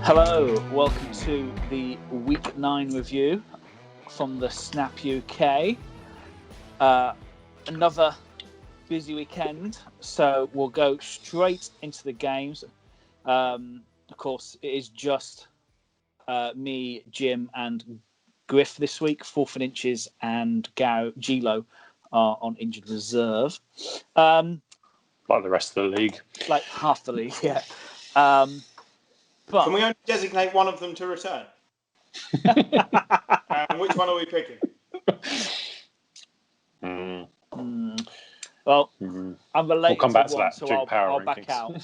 Hello, welcome to the Week 9 review from the Snap UK. Another busy weekend, so we'll go straight into the games. Of course, it is just me, Jim, and Griff this week. 4th and Inches and Gilo are on injured reserve. Like the rest of the league. Like half the league, yeah. But can we only designate one of them to return? Which one are we picking? Well, I'm related we'll come back to one, that. So I'll back out.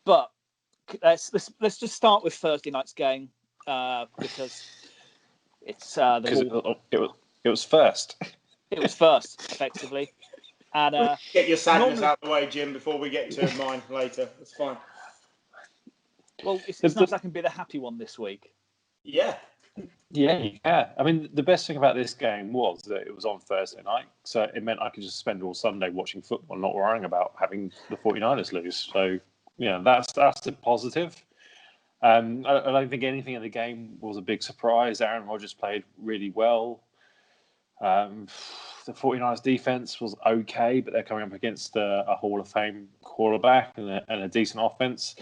But let's just start with Thursday night's game because it's it was first. It was first, effectively. And get your sadness out of the way, Jim, before we get to mine later. That's fine. Well, it's nice I can be the happy one this week. Yeah. Yeah. I mean, the best thing about this game was that it was on Thursday night, so it meant I could just spend all Sunday watching football, not worrying about having the 49ers lose. So, yeah, that's a positive. I don't think anything in the game was a big surprise. Aaron Rodgers played really well. The 49ers defense was okay, but they're coming up against a Hall of Fame quarterback and a decent offense.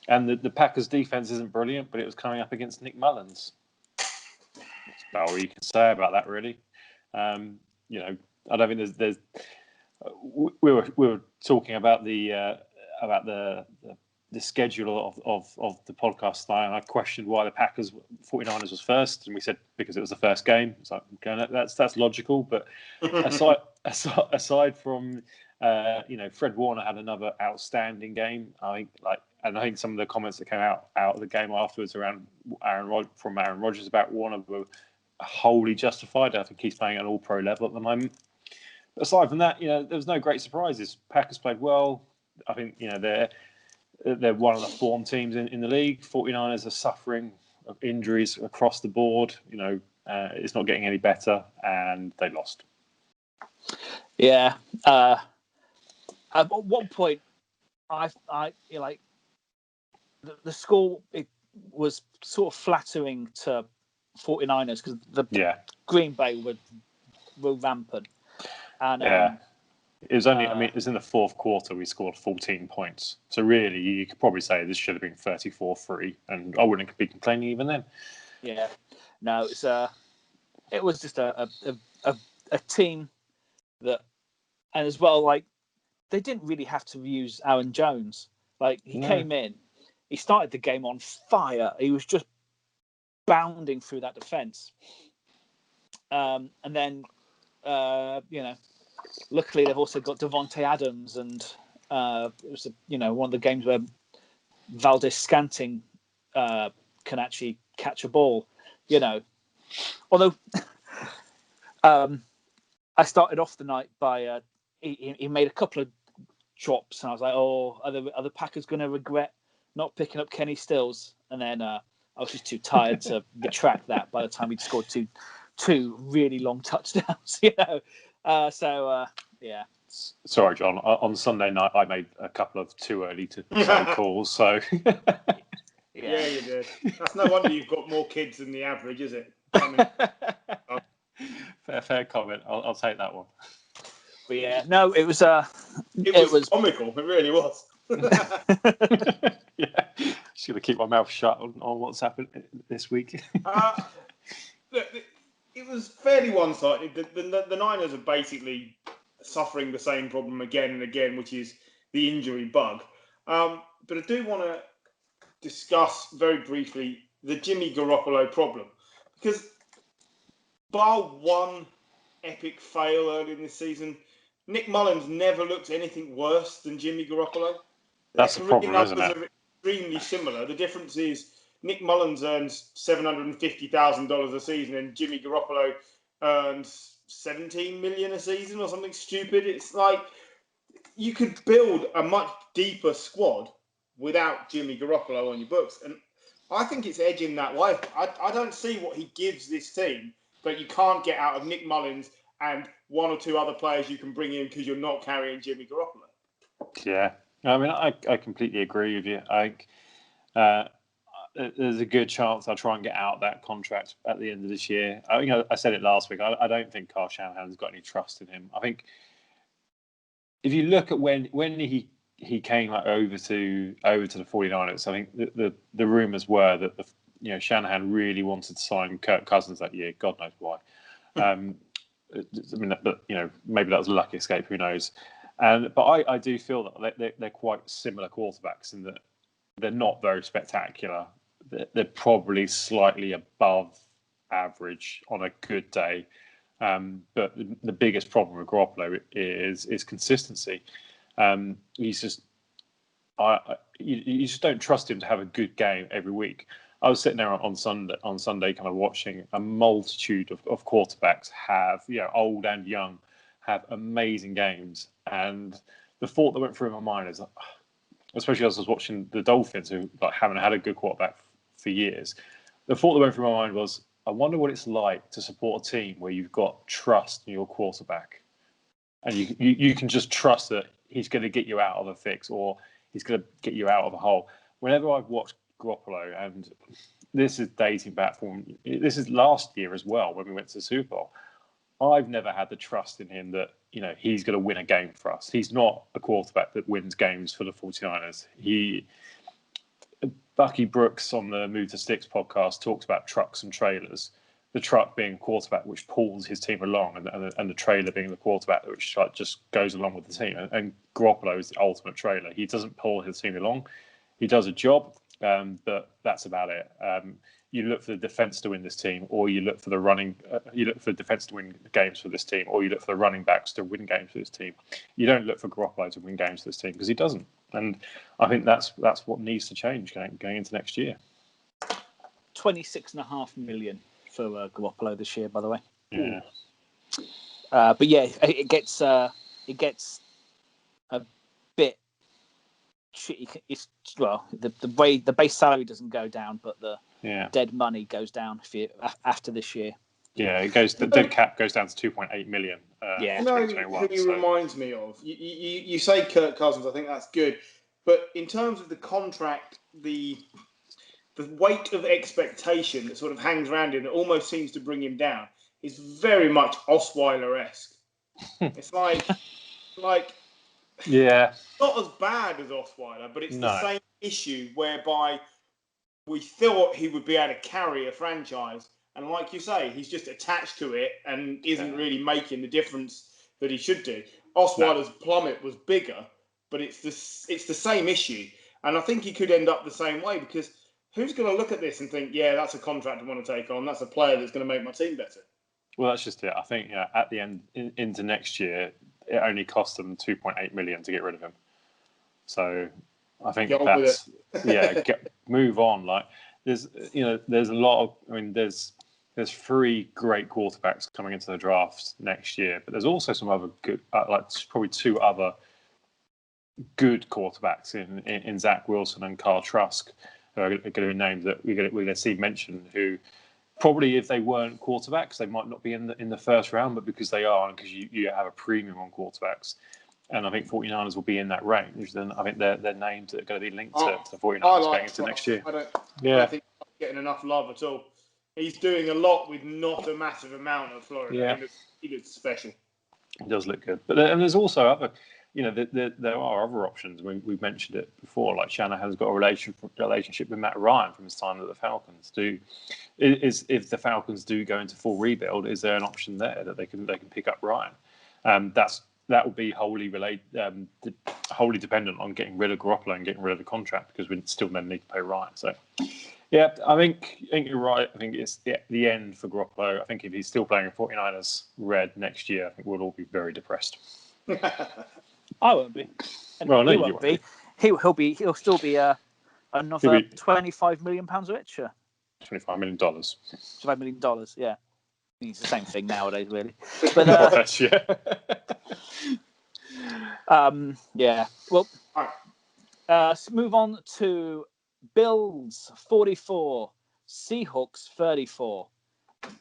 And the Packers defense isn't brilliant, but it was coming up against Nick Mullins. That's about all you can say about that, really. I don't think there's. We were talking about the schedule of the podcast tonight, and I questioned why the 49ers was first, and we said because it was the first game. It's like, okay, that's logical, but aside from Fred Warner had another outstanding game. I think some of the comments that came out of the game afterwards around Aaron Rodgers about Warner were wholly justified. I think he's playing at an all-pro level at the moment. But aside from that, there was no great surprises. Packers played well. I think they're one of the form teams in the league. 49ers are suffering of injuries across the board. It's not getting any better, and they lost. Yeah. At one point, the score it was sort of flattering to 49ers because the Green Bay were rampant. And it was only. it was in the fourth quarter we scored 14 points. So really, you could probably say this should have been 34-3, and I wouldn't be complaining even then. Yeah, no, it was just a team that, and as well, like they didn't really have to use Aaron Jones. Like he came in, he started the game on fire. He was just bounding through that defense, and then luckily they've also got Devontae Adams, and it was one of the games where Valdez-Scantling can actually catch a ball. Although I started off the night by he made a couple of drops, and I was like, "Oh, are the Packers going to regret not picking up Kenny Stills?" And then I was just too tired to retract that by the time he'd scored two really long touchdowns. Yeah. Sorry, John. On Sunday night, I made a couple of too early to say calls. So yeah, you did. That's no wonder you've got more kids than the average, is it? Fair comment. I'll take that one. But yeah, no, it was comical. It really was. Yeah, just gonna keep my mouth shut on what's happened this week. It was fairly one-sided. The Niners are basically suffering the same problem again and again, which is the injury bug. But I do want to discuss very briefly the Jimmy Garoppolo problem, because bar one epic fail early in this season, Nick Mullins never looked anything worse than Jimmy Garoppolo. That's the problem, isn't it? Are extremely similar. The difference is Nick Mullins earns $750,000 a season, and Jimmy Garoppolo earns $17 million a season or something stupid. It's like you could build a much deeper squad without Jimmy Garoppolo on your books, and I think it's edging that way. I don't see what he gives this team that you can't get out of Nick Mullins and one or two other players you can bring in because you're not carrying Jimmy Garoppolo. Yeah, I mean, I completely agree with you. There's a good chance I'll try and get out that contract at the end of this year. I said it last week. I don't think Kyle Shanahan's got any trust in him. I think if you look at when he came over to the 49ers, I think the rumors were that Shanahan really wanted to sign Kirk Cousins that year. God knows why. I mean, but maybe that was a lucky escape. Who knows? But I do feel that they're quite similar quarterbacks in that they're not very spectacular. They're probably slightly above average on a good day. But the biggest problem with Garoppolo is consistency. You just don't trust him to have a good game every week. I was sitting there on Sunday kind of watching a multitude of quarterbacks have, old and young, have amazing games. And the thought that went through my mind is, especially as I was watching the Dolphins, who haven't had a good quarterback for years, the thought that went through my mind was, I wonder what it's like to support a team where you've got trust in your quarterback. And you can just trust that he's going to get you out of a fix or he's going to get you out of a hole. Whenever I've watched Garoppolo, and this is dating back from, this is last year as well when we went to the Super Bowl, I've never had the trust in him that, he's going to win a game for us. He's not a quarterback that wins games for the 49ers. Bucky Brooks on the Move to Sticks podcast talks about trucks and trailers. The truck being a quarterback which pulls his team along, and the trailer being the quarterback which just goes along with the team. And Garoppolo is the ultimate trailer. He doesn't pull his team along. He does a job, but that's about it. You look for the defense to win this team, or you look for the running. You look for the defense to win games for this team, or you look for the running backs to win games for this team. You don't look for Garoppolo to win games for this team because he doesn't. And I think that's what needs to change going into next year. 26.5 million for Garoppolo this year, by the way. Yeah. But yeah, it gets a bit shitty. It's the way the base salary doesn't go down, but the dead money goes down after this year. Yeah, it goes. The dead cap goes down to 2.8 million. You know who he reminds me of? You say Kirk Cousins. I think that's good, but in terms of the contract, the weight of expectation that sort of hangs around him, that almost seems to bring him down, is very much Osweiler-esque. It's like not as bad as Osweiler, but it's the same issue whereby we thought he would be able to carry a franchise, and like you say, he's just attached to it and isn't really making the difference that he should do. Osweiler's plummet was bigger, but it's the same issue, and I think he could end up the same way because who's going to look at this and think, yeah, that's a contract I want to take on. That's a player that's going to make my team better. Well, that's just it. I think at the end into next year, it only cost them 2.8 million to get rid of him. So I think that's move on. Like there's a lot of. I mean, there's 3 great quarterbacks coming into the draft next year, but there's also some other good, probably 2 other good quarterbacks in Zach Wilson and Kyle Trask. Are going to be names that we're going to see mentioned, who probably, if they weren't quarterbacks, they might not be in the first round, but because they are, and because you have a premium on quarterbacks, and I think 49ers will be in that range, then I think they're names that are going to be linked to the 49ers going into next year. I don't think he's getting enough love at all. He's doing a lot with not a massive amount of Florida. Yeah. He looks special. It does look good. But there's also other... there are other options. We've mentioned it before. Like Shanahan's got a relationship with Matt Ryan from his time at the Falcons. If the Falcons do go into full rebuild, is there an option there that they can pick up Ryan? That will be wholly dependent on getting rid of Garoppolo and getting rid of the contract, because we still then need to pay Ryan. So, yeah, I think you're right. I think it's the end for Garoppolo. I think if he's still playing in 49ers red next year, I think we'll all be very depressed. I won't be. And well, no, he won't be. He'll still be another £25 million rich. $25 million. $25 million, yeah. It's the same thing nowadays, really. But yeah. Well, let's move on to Bills 44, Seahawks 34.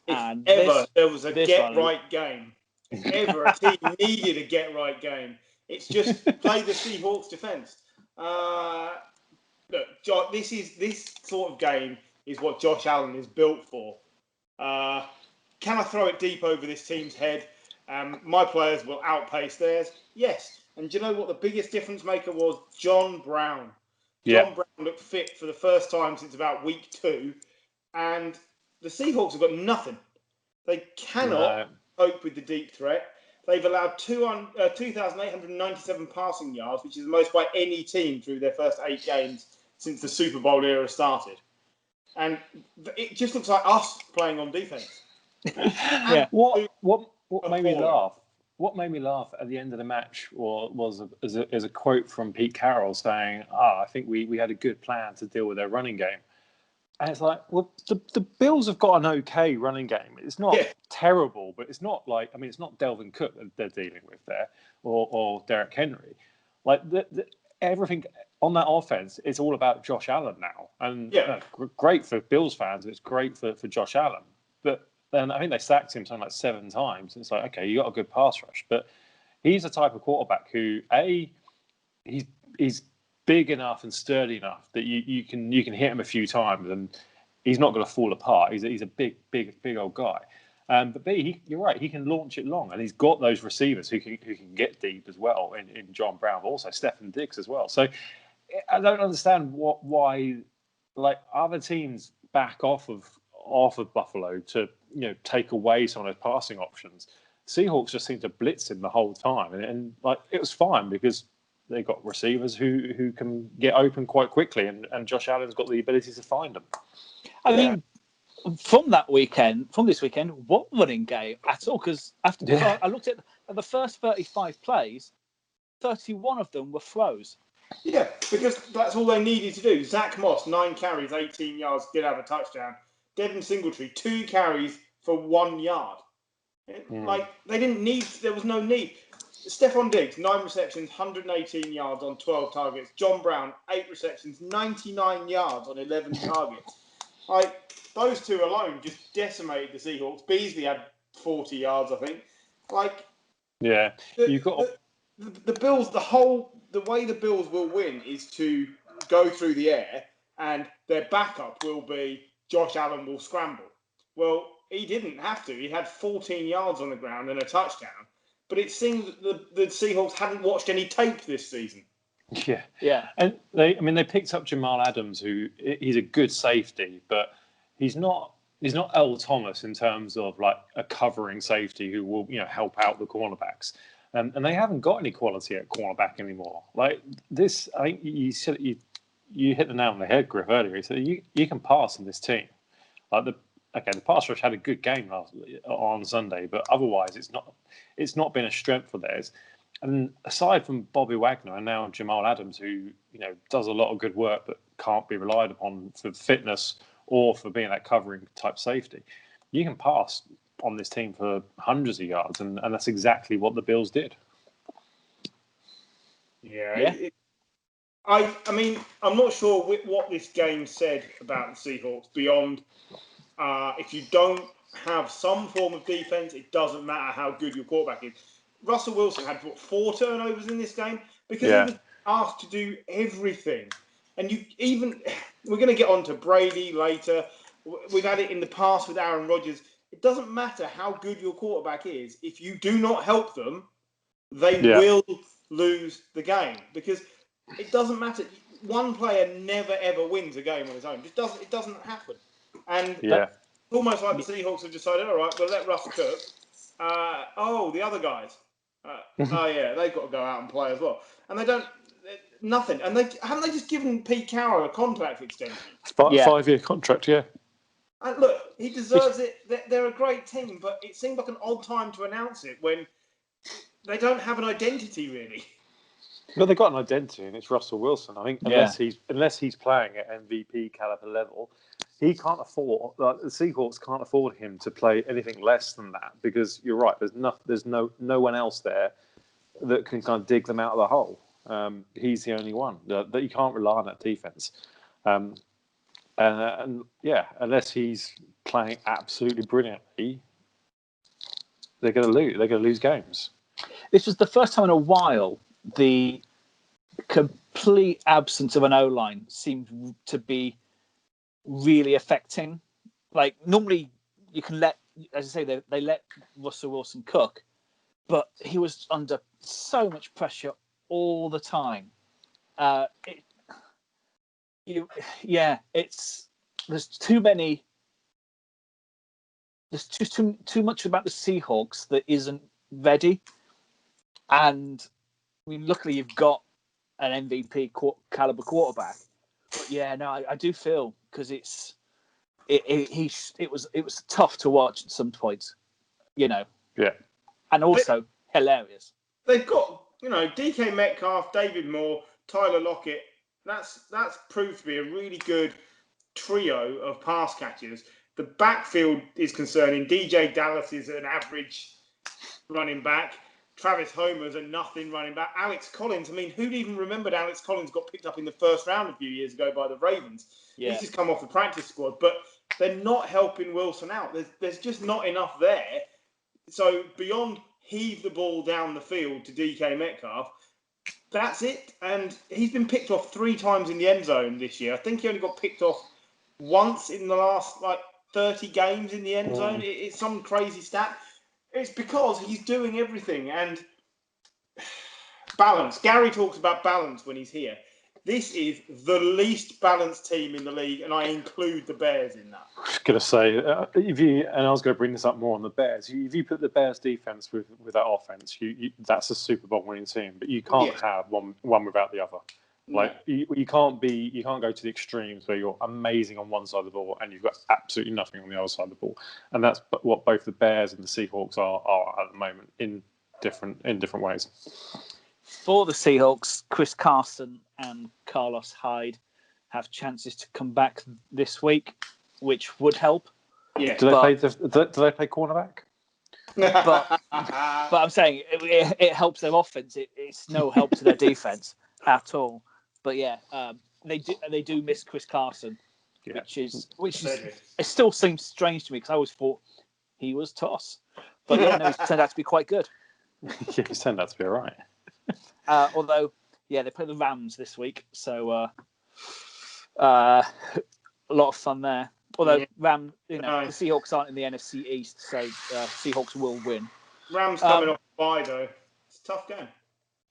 And there was a one, right game, if ever a team needed a get-right game, it's just play the Seahawks defense. Look, this sort of game is what Josh Allen is built for. Can I throw it deep over this team's head? My players will outpace theirs. Yes. And do you know what the biggest difference maker was? John Brown. John Brown looked fit for the first time since about week 2. And the Seahawks have got nothing. They cannot cope with the deep threat. They've allowed 2,897 passing yards, which is the most by any team through their first 8 games since the Super Bowl era started. And it just looks like us playing on defense. What made me laugh? What made me laugh at the end of the match was a quote from Pete Carroll saying, I think we had a good plan to deal with their running game. And it's like, well, the Bills have got an okay running game. It's not terrible, but it's not like, it's not Dalvin Cook that they're dealing with there or Derrick Henry. Like, everything on that offense, it's all about Josh Allen now. And great for Bills fans. It's great for Josh Allen. But then I think they sacked him something like 7 times. It's like, okay, you got a good pass rush. But he's the type of quarterback who, he's big enough and sturdy enough that you can hit him a few times and he's not going to fall apart. He's a big old guy. But B, you're right, he can launch it long, and he's got those receivers who can get deep as well in John Brown, but also Stefan Diggs as well. So I don't understand why like other teams back off of Buffalo to take away some of those passing options. Seahawks just seem to blitz him the whole time, and like it was fine because they got receivers who can get open quite quickly, and Josh Allen's got the ability to find them. I mean, from this weekend, what running game at all? Because I looked at the first 35 plays, 31 of them were throws. Yeah, because that's all they needed to do. Zach Moss, 9 carries, 18 yards, did have a touchdown. Devin Singletary, 2 carries for 1 yard. Like, they didn't need, there was no need. Stefan Diggs, 9 receptions, 118 yards on 12 targets. John Brown, 8 receptions, 99 yards on 11 targets. Like, those two alone just decimated the Seahawks. Beasley had 40 yards, I think. Like, you've got the Bills. The way the Bills will win is to go through the air, and their backup will be Josh Allen will scramble. Well, he didn't have to. He had 14 yards on the ground and a touchdown. But it seemed that the Seahawks hadn't watched any tape this season. Yeah. And they picked up Jamal Adams, who he's a good safety, but he's not Earl Thomas in terms of like a covering safety who will help out the cornerbacks. And they haven't got any quality at cornerback anymore. Like this, I think you said you hit the nail on the head, Griff, earlier. You said you can pass in this team. Like the pass rush had a good game on Sunday, but otherwise it's not been a strength for theirs. And aside from Bobby Wagner and now Jamal Adams, who does a lot of good work but can't be relied upon for fitness or for being that covering type safety, you can pass on this team for hundreds of yards, and that's exactly what the Bills did. I mean, I'm not sure what this game said about the Seahawks beyond if you don't have some form of defense, it doesn't matter how good your quarterback is. Russell Wilson had 4 turnovers in this game because he was asked to do everything. And we're going to get on to Brady later. We've had it in the past with Aaron Rodgers. It doesn't matter how good your quarterback is. If you do not help them, they will lose the game because it doesn't matter. One player never ever wins a game on his own. It doesn't happen. And it's almost like the Seahawks have decided, all right, we'll let Russ cook. The other guys. They've got to go out and play as well. And they don't. Nothing. And haven't they just given Pete Carroll a contract extension? 5-year contract, yeah. And look, he deserves it. They're a great team, but it seemed like an odd time to announce it when they don't have an identity, really. Well, they've got an identity, and it's Russell Wilson. I think unless he's playing at MVP caliber level, he can't afford. Like, the Seahawks can't afford him to play anything less than that because you're right. There's no one else there that can kind of dig them out of the hole. He's the only one that you can't rely on that defense. And yeah, unless he's playing absolutely brilliantly, they're going to lose. They're going to lose games. This was the first time in a while the complete absence of an O-line seemed to be really affecting. Like, normally you can let, as I say, they let Russell Wilson cook, but he was under so much pressure all the time. There's too many. There's just too much about the Seahawks that isn't ready, and I mean, luckily you've got an MVP caliber quarterback. But yeah, no, I do feel because it was tough to watch at some points, Yeah, and also hilarious. They've got DK Metcalf, David Moore, Tyler Lockett. That's proved to be a really good trio of pass catchers. The backfield is concerning. DJ Dallas is an average running back. Travis Homer's a nothing running back. Alex Collins, I mean, who'd even remembered Alex Collins got picked up in the first round a few years ago by the Ravens? Yeah. He's just come off the practice squad, but they're not helping Wilson out. There's just not enough there. So beyond heave the ball down the field to DK Metcalf, that's it. And he's been picked off 3 times in the end zone this year. I think he only got picked off once in the last 30 games in the end zone. It's some crazy stat. It's because he's doing everything. And balance. Gary talks about balance when he's here. This is the least balanced team in the league, and I include the Bears in that. I was going to say, and I was going to bring this up more on the Bears. If you put the Bears defense with that offense, that's a Super Bowl winning team. But you can't have one without the other. Like you can't go to the extremes where you're amazing on one side of the ball and you've got absolutely nothing on the other side of the ball. And that's what both the Bears and the Seahawks are at the moment in different ways. For the Seahawks, Chris Carson and Carlos Hyde have chances to come back this week, which would help. Yeah. Do they play cornerback? But I'm saying it helps their offense. It's no help to their defense at all. But yeah, they do miss Chris Carson, which is it still seems strange to me because I always thought he was toss. But yeah, no, he's turned out to be quite good. Yeah, he's turned out to be all right. Although, yeah, they play the Rams this week, so a lot of fun there. Although the Seahawks aren't in the NFC East, so Seahawks will win. Rams coming off bye though. It's a tough game.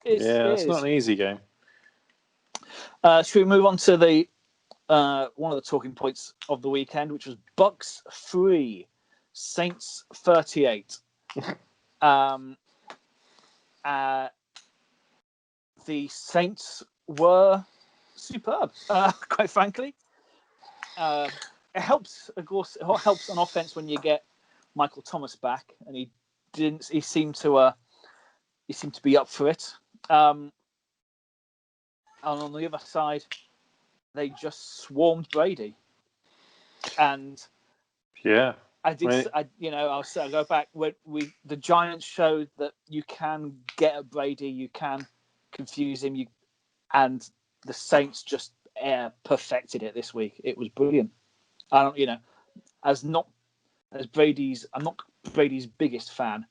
It's not an easy game. Should we move on to the one of the talking points of the weekend, which was Bucks 3, Saints 38. The Saints were superb, quite frankly. It helps, of course. It helps on offense when you get Michael Thomas back, and he seemed to be up for it. And on the other side, they just swarmed Brady. And I go back when the Giants showed that you can get at Brady, you can confuse him, and the Saints just perfected it this week. It was brilliant. I'm not Brady's biggest fan.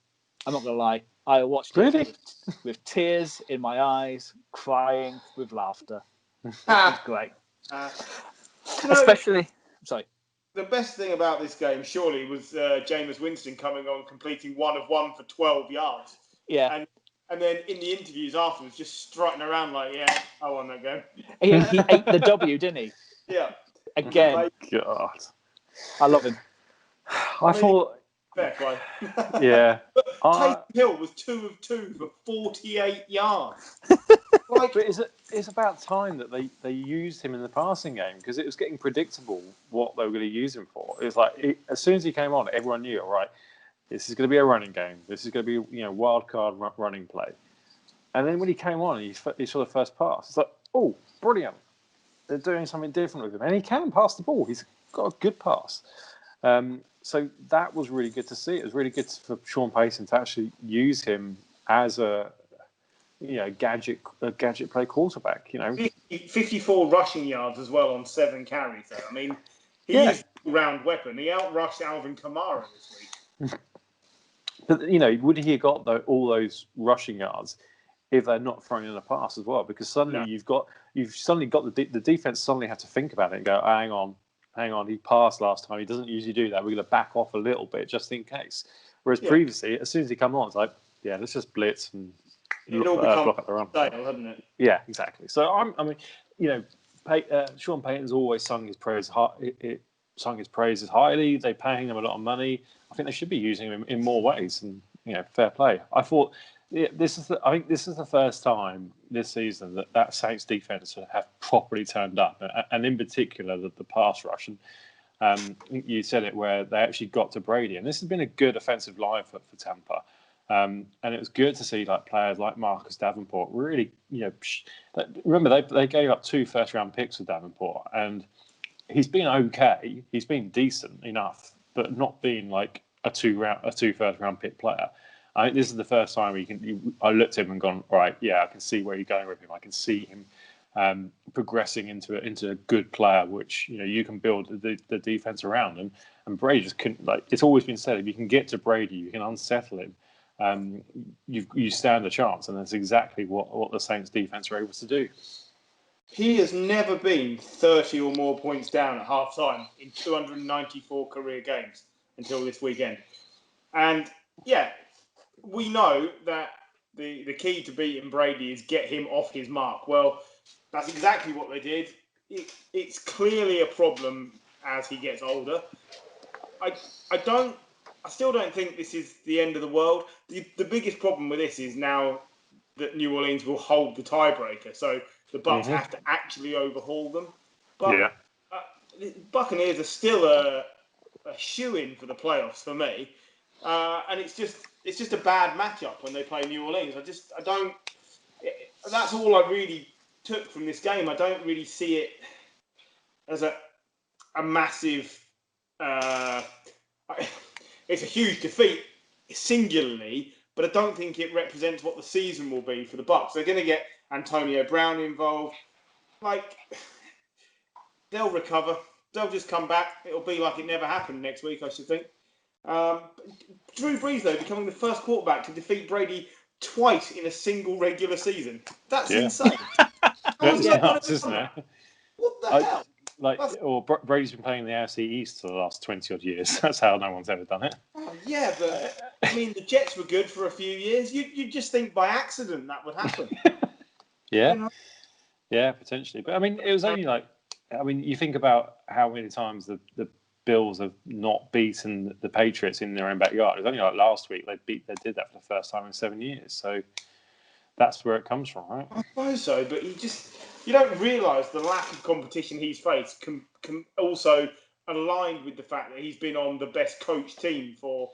I'm not gonna lie. I watched it with tears in my eyes, crying with laughter. It was great. Especially, sorry. The best thing about this game, surely, was Jameis Winston coming on, completing 1 of 1 for 12 yards. Yeah. And then in the interviews afterwards, just strutting around like, I won that game. He ate the W, didn't he? Yeah. Again. God. I love him. I thought... Fair play. Yeah. But Taysom Hill was 2 of 2 for 48 yards. But it's about time that they used him in the passing game because it was getting predictable what they were going to use him for. It was like as soon as he came on, everyone knew, all right, this is going to be a running game. This is going to be wild card running play. And then when he came on, he saw the first pass. It's like, oh, brilliant! They're doing something different with him, and he can pass the ball. He's got a good pass. So that was really good to see. It was really good for Sean Payton to actually use him as a gadget play quarterback. 54 rushing yards as well on 7 carries. I mean, He is a round weapon. He outrushed Alvin Kamara this week. But, would he have got all those rushing yards if they're not throwing in a pass as well? Because suddenly you've suddenly got the defense suddenly have to think about it and go, hang on, he passed last time. He doesn't usually do that. We're going to back off a little bit just in case. Whereas previously, as soon as he come on, it's like, let's just blitz and block up the run. Stale, hasn't it? Yeah, exactly. So Sean Payton's always sung his praises highly. They're paying him a lot of money. I think they should be using him in more ways. And fair play. I thought this is the first time this season that Saints defense have properly turned up, and in particular the pass rush. And you said it where they actually got to Brady, and this has been a good offensive line for Tampa. And it was good to see players like Marcus Davenport really, remember they gave up 2 first-round picks with Davenport, and he's been okay. He's been decent enough, but not being like a 2 first-round pick player. I think this is the first time I looked at him and gone, all right, I can see where you're going with him. I can see him progressing into a good player, which you can build the defense around. And Brady just couldn't. It's always been said, if you can get to Brady, you can unsettle him. You stand a chance, and that's exactly what the Saints defense are able to do. He has never been 30 or more points down at half-time in 294 career games until this weekend. And we know that the key to beating Brady is get him off his mark. Well, that's exactly what they did. It's clearly a problem as he gets older. I still don't think this is the end of the world. The biggest problem with this is now that New Orleans will hold the tiebreaker, so the Bucs have to actually overhaul them. But the Buccaneers are still a shoo-in for the playoffs for me, and it's just a bad matchup when they play New Orleans. I don't. That's all I really took from this game. I don't really see it as a massive. It's a huge defeat singularly, but I don't think it represents what the season will be for the Bucs. They're going to get Antonio Brown involved. They'll recover. They'll just come back. It'll be like it never happened next week, I should think. Drew Brees, though, becoming the first quarterback to defeat Brady twice in a single regular season. That's insane. That's nuts, isn't it? What the hell? Brady's been playing in the AFC East for the last 20-odd years. That's how no one's ever done it. Oh, yeah, but the Jets were good for a few years. You'd just think by accident that would happen. Yeah, potentially. But it was only you think about how many times the Bills have not beaten the Patriots in their own backyard. It was only last week they did that for the first time in 7 years. So that's where it comes from, right? I suppose so, but you don't realise the lack of competition he's faced can also aligned with the fact that he's been on the best coach team for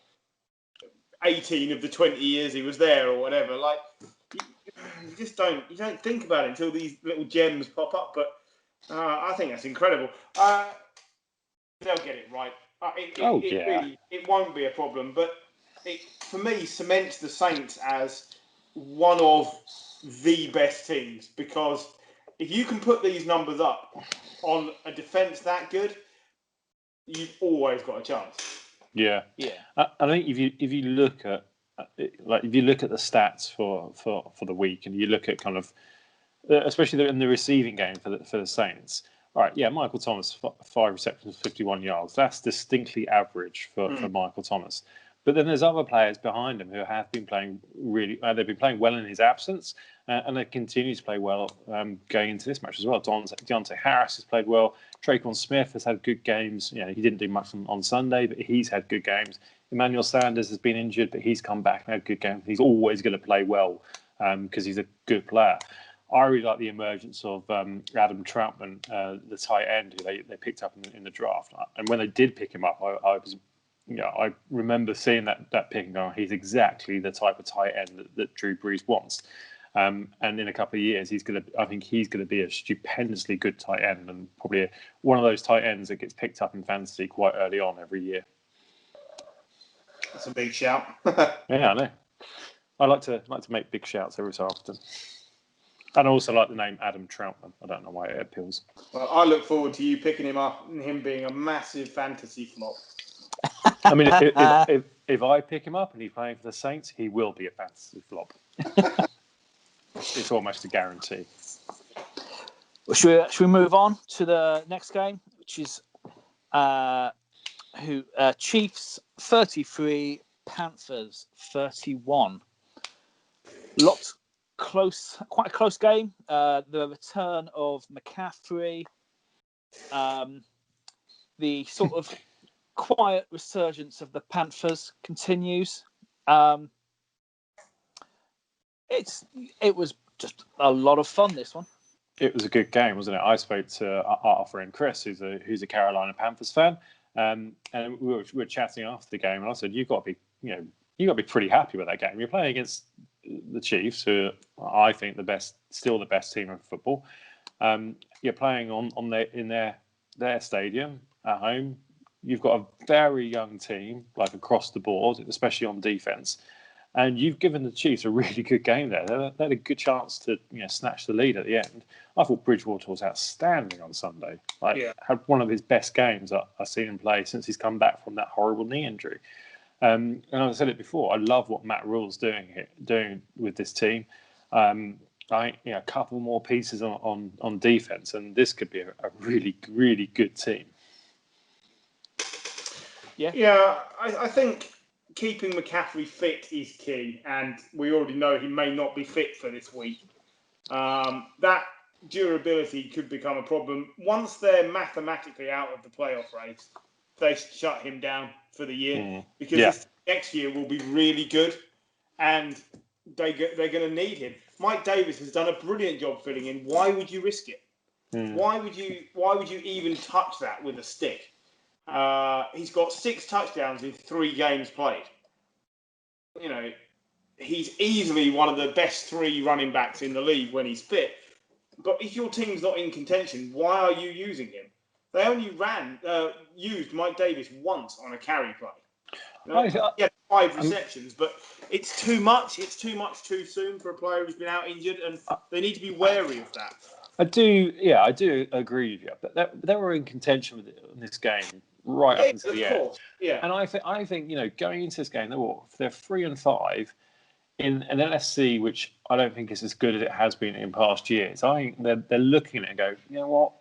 18 of the 20 years he was there or whatever. You don't think about it until these little gems pop up. But I think that's incredible. They'll get it right. It won't be a problem. But it, for me, cements the Saints as one of the best teams, because if you can put these numbers up on a defence that good, you've always got a chance. Yeah. I think if you look at the stats for the week, and you look at kind of especially in the receiving game for the Saints. All right, Michael Thomas 5 receptions, 51 yards. That's distinctly average for Michael Thomas. But then there's other players behind him who have been playing they've been playing well in his absence, and they continue to play well going into this match as well. Deontay Harris has played well. Traquan Smith has had good games. He didn't do much on Sunday, but he's had good games. Emmanuel Sanders has been injured, but he's come back and had good games. He's always going to play well because he's a good player. I really like the emergence of Adam Troutman, the tight end who they picked up in the draft. And when they did pick him up, I remember seeing that pick and going, he's exactly the type of tight end that Drew Brees wants. And in a couple of years, I think he's going to be a stupendously good tight end, and probably one of those tight ends that gets picked up in fantasy quite early on every year. That's a big shout. Yeah, I know. I like to make big shouts every so often. And I also like the name Adam Troutman. I don't know why it appeals. Well, I look forward to you picking him up and him being a massive fantasy flop. I mean, if I pick him up and he's playing for the Saints, he will be a fantasy flop. It's almost a guarantee. Well, should we move on to the next game, which is Chiefs 33, Panthers 31. Quite a close game. The return of McCaffrey, the sort of quiet resurgence of the Panthers continues. It was just a lot of fun, this one. It was a good game, wasn't it? I spoke to our friend Chris, who's a Carolina Panthers fan, and we were chatting after the game, and I said, "You've got to be pretty happy with that game. You're playing against the Chiefs, who are, I think, still the best team in football. You're playing in their stadium at home. You've got a very young team, like across the board, especially on defense." And you've given the Chiefs a really good game there. They had a good chance to snatch the lead at the end. I thought Bridgewater was outstanding on Sunday. Had one of his best games I've seen him play since he's come back from that horrible knee injury. And I said it before, I love what Matt Rule's doing with this team. A couple more pieces on defense, and this could be a really, really good team. Yeah, I think keeping McCaffrey fit is key, and we already know he may not be fit for this week. That durability could become a problem. Once they're mathematically out of the playoff race, they shut him down for the year because this next year will be really good, and they're going to need him. Mike Davis has done a brilliant job filling in. Why would you risk it? Why would you even touch that with a stick? He's got 6 touchdowns in 3 games played. He's easily one of the best 3 running backs in the league when he's fit. But if your team's not in contention, why are you using him? They only used Mike Davis once on a carry play. He had 5 receptions, but it's too much. It's too much too soon for a player who's been out injured, and they need to be wary of that. I do agree with you. But they were in contention with it in this game right up until the end. Yeah. And I think going into this game, they're 3-5 in an NFC, which I don't think is as good as it has been in past years. I think they're looking at it and go, you know what?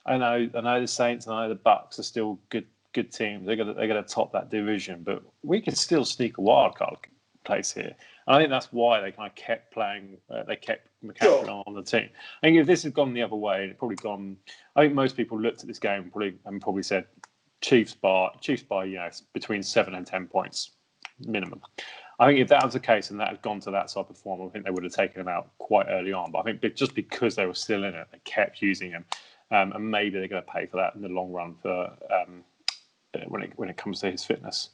I know the Saints and I know the Bucks are still good teams. They're gonna top that division, but we could still sneak a wild card place here. And I think that's why they kind of kept playing. They kept McCaffrey on the team. I think if this had gone the other way, it'd probably gone. I think most people looked at this game and probably said Chiefs by between 7 and 10 points minimum. I think if that was the case and that had gone to that type of form, I think they would have taken him out quite early on. But I think just because they were still in it, they kept using him, and maybe they're going to pay for that in the long run for when it comes to his fitness.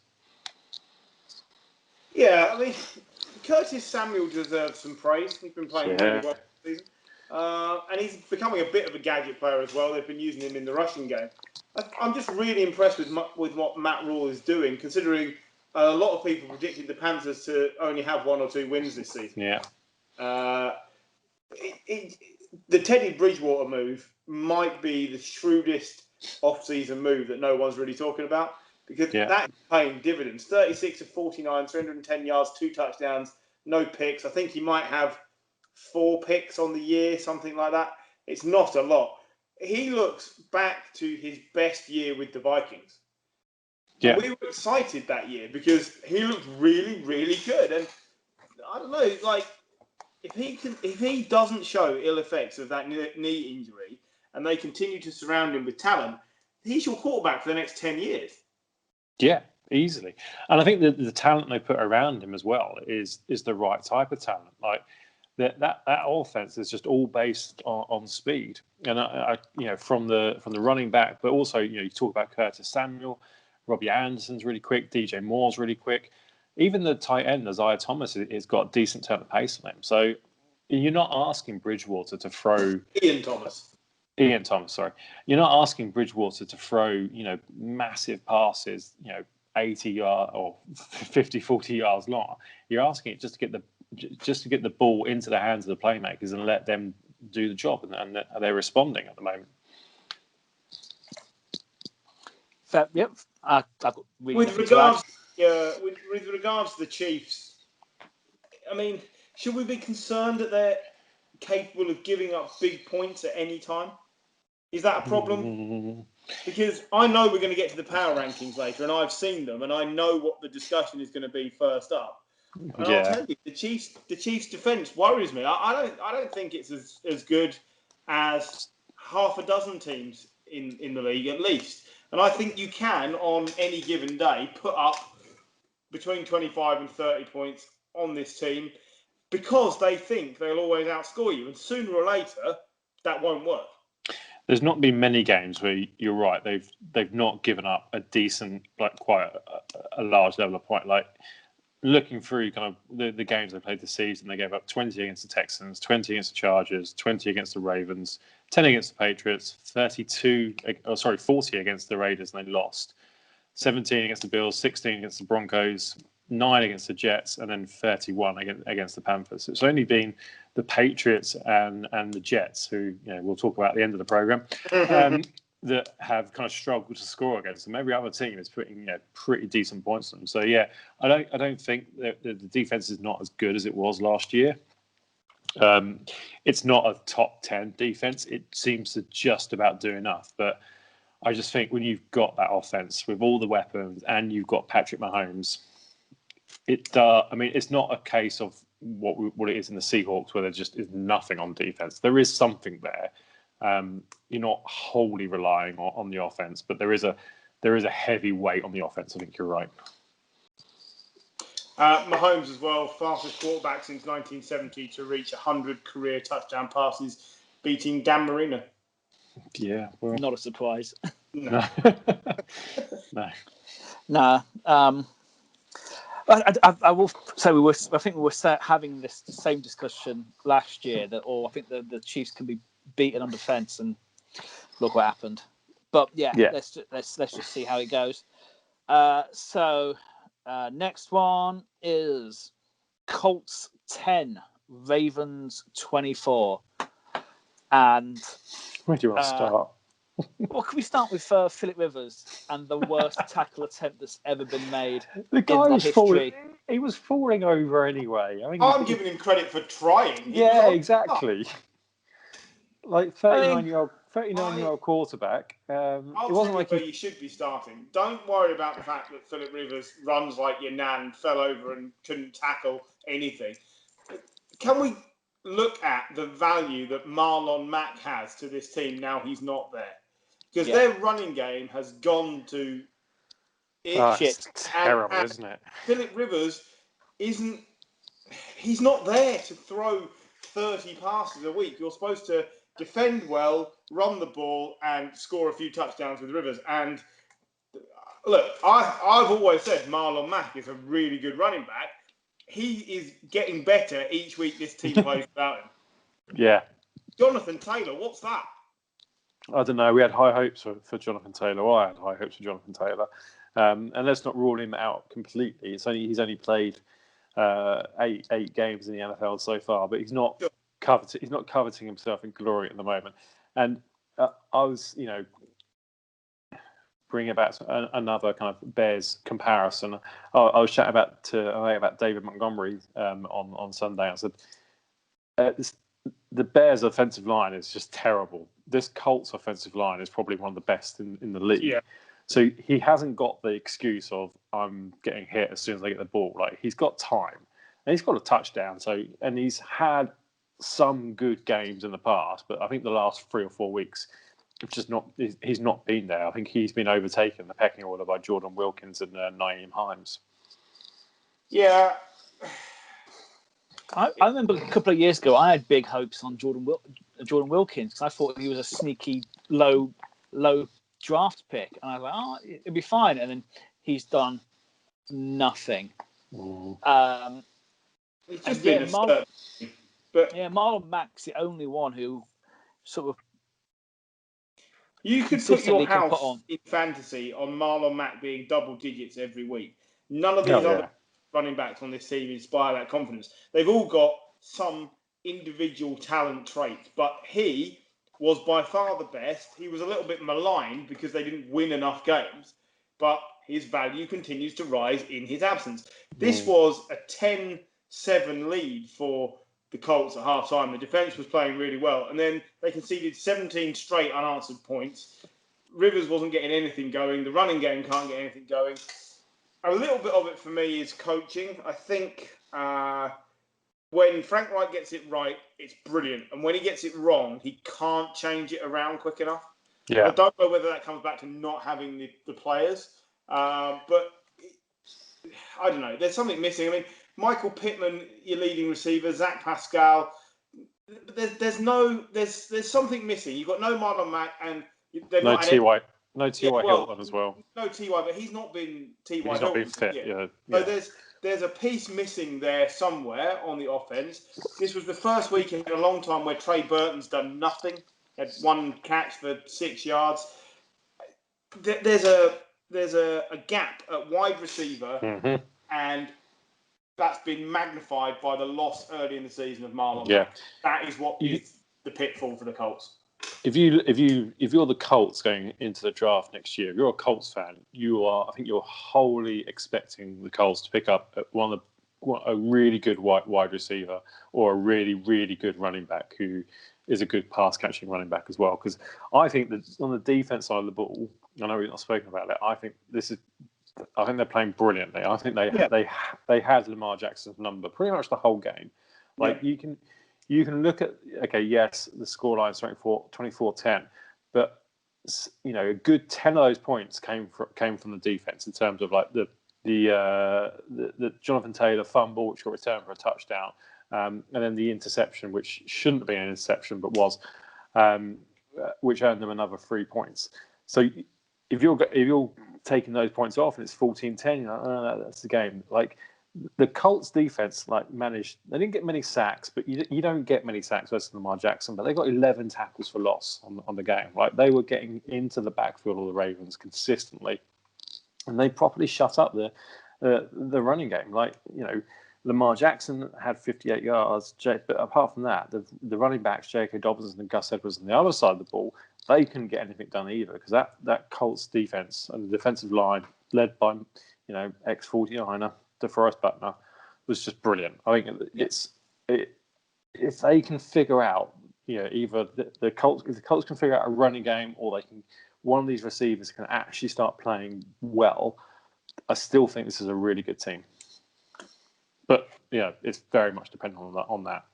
Yeah, I mean, Curtis Samuel deserves some praise. He's been playing really well this season. And he's becoming a bit of a gadget player as well. They've been using him in the rushing game. I'm just really impressed with what Matt Rule is doing, considering a lot of people predicted the Panthers to only have 1 or 2 wins this season. Yeah. The Teddy Bridgewater move might be the shrewdest off-season move that no one's really talking about, because that's paying dividends. 36 of 49, 310 yards, 2 touchdowns, no picks. I think he might have 4 picks on the year, something like that. It's not a lot. He looks back to his best year with the Vikings. Yeah. We were excited that year because he looked really, really good. And I don't know, like, if he doesn't show ill effects of that knee injury and they continue to surround him with talent, he's your quarterback for the next 10 years. Yeah, easily. And I think the talent they put around him as well is the right type of talent. Like that offense is just all based on speed. And I from the running back, but also you talk about Curtis Samuel, Robbie Anderson's really quick, DJ Moore's really quick. Even the tight end, Isaiah Thomas, has got a decent turn of pace on him. So you're not asking Bridgewater to throw Ian Thomas, sorry. You're not asking Bridgewater to throw, massive passes, 80 yards or 50, 40 yards long. You're asking it just to get just to get the ball into the hands of the playmakers and let them do the job, and they're responding at the moment. Yep. I've got really with regards to the Chiefs, I mean, should we be concerned that they're capable of giving up big points at any time? Is that a problem? Because I know we're going to get to the power rankings later, and I've seen them, and I know what the discussion is going to be first up. And I'll tell you, the Chiefs' defense worries me. I don't think it's as good as half a dozen teams in the league at least. And I think you can, on any given day, put up between 25 and 30 points on this team because they think they'll always outscore you. And sooner or later, that won't work. There's not been many games where you're right. They've not given up a decent, like quite a large level of point. Like looking through kind of the games they played this season, they gave up 20 against the Texans, 20 against the Chargers, 20 against the Ravens, 10 against the Patriots, 40 against the Raiders, and they lost. 17 against the Bills, 16 against the Broncos, 9 against the Jets, and then 31 against the Panthers. It's only been the Patriots and the Jets, who we'll talk about at the end of the program, that have kind of struggled to score against them. Every other team is putting pretty decent points on them. So I don't think that the defense is not as good as it was last year. It's not a top 10 defense. It seems to just about do enough, but I just think when you've got that offense with all the weapons and you've got Patrick Mahomes, it's not a case of what it is in the Seahawks where there just is nothing on defense. There is something there. You're not wholly relying on the offense, but there is a heavy weight on the offense. I think you're right. Mahomes as well, fastest quarterback since 1970 to reach 100 career touchdown passes, beating Dan Marino. Yeah, well, not a surprise. No. No. Nah. I will say I think we were having this same discussion last year I think the Chiefs can be beaten on defense, and look what happened. But let's just see how it goes. So next one is Colts 10, Ravens 24, and where do you want to start? Well, can we start with Philip Rivers and the worst tackle attempt that's ever been made? The guy in was history. falling. He was falling over anyway. I mean, I'm giving him credit for trying. Yeah, exactly. Like 39-year-old quarterback. I'll tell you where you should be starting. Don't worry about the fact that Philip Rivers runs like your nan, fell over and couldn't tackle anything. Can we look at the value that Marlon Mack has to this team now he's not there? Because their running game has gone to it's terrible, isn't it? Philip Rivers he's not there to throw 30 passes a week. You're supposed to defend well, run the ball, and score a few touchdowns with Rivers. And look, I've always said Marlon Mack is a really good running back. He is getting better each week this team plays without him. Yeah. Jonathan Taylor, what's that? I don't know. We had high hopes for Jonathan Taylor. I had high hopes for Jonathan Taylor. And let's not rule him out completely. He's only played 8 games in the NFL so far, but he's not coveting himself in glory at the moment. And I was, bringing about another kind of Bears comparison. I was chatting about David Montgomery on Sunday. I said the Bears' offensive line is just terrible. This Colts offensive line is probably one of the best in the league. Yeah. So he hasn't got the excuse of I'm getting hit as soon as I get the ball. Like he's got time and he's got a touchdown. And he's had some good games in the past, but I think the last 3 or 4 weeks, he's not been there. I think he's been overtaken in the pecking order by Jordan Wilkins and Nyheim Hines. Yeah. I remember a couple of years ago, I had big hopes on Jordan Wilkins because I thought he was a sneaky low draft pick, and I was like, it'll be fine. And then he's done nothing. It's just been Marlon Mack's the only one who sort of. You could put your house in fantasy on Marlon Mack being double digits every week. None of these other running backs on this team inspire that confidence. They've all got some individual talent traits, but he was by far the best. He was a little bit maligned because they didn't win enough games, but his value continues to rise in his absence. This was a 10-7 lead for the Colts at half-time. The defense was playing really well, and then they conceded 17 straight unanswered points. Rivers wasn't getting anything going. The running game can't get anything going. A little bit of it for me is coaching. I think when Frank Reich gets it right, it's brilliant. And when he gets it wrong, he can't change it around quick enough. Yeah. I don't know whether that comes back to not having the players. But I don't know. There's something missing. I mean, Michael Pittman, your leading receiver, Zach Pascal. There's something missing. You've got no Marlon Mack and no T.Y. No T.Y. Hilton as well. No T.Y., but he's not been T.Y. Hilton. He's not been fit. Yeah. So there's a piece missing there somewhere on the offense. This was the first week in a long time where Trey Burton's done nothing. He had one catch for 6 yards. There's a gap at wide receiver, and that's been magnified by the loss early in the season of Marlon Mack. That is what is the pitfall for the Colts. If you're the Colts going into the draft next year, if you're a Colts fan, I think you're wholly expecting the Colts to pick up a really good wide receiver or a really, really good running back who is a good pass catching running back as well. Because I think that on the defense side of the ball, I know we've not spoken about it. I think they're playing brilliantly. I think they had Lamar Jackson's number pretty much the whole game. You can look at, yes, the scoreline is 24-10, but a good 10 of those points came from the defense in terms of like the Jonathan Taylor fumble, which got returned for a touchdown, and then the interception, which shouldn't have been an interception but was, which earned them another 3 points. So if you're taking those points off and it's 14-10, you're like, oh, that's the game. Like, the Colts defense managed. They didn't get many sacks, but you don't get many sacks versus Lamar Jackson. But they got 11 tackles for loss on the game. Like, they were getting into the backfield of the Ravens consistently, and they properly shut up the running game. Lamar Jackson had 58 yards, but apart from that, the running backs J.K. Dobbins and Gus Edwards on the other side of the ball, they couldn't get anything done either because that Colts defense and the defensive line led by ex-49er DeForest Buckner was just brilliant. I think if they can figure out, either the Colts, if the Colts can figure out a running game, or one of these receivers can actually start playing well, I still think this is a really good team. But it's very much dependent on that.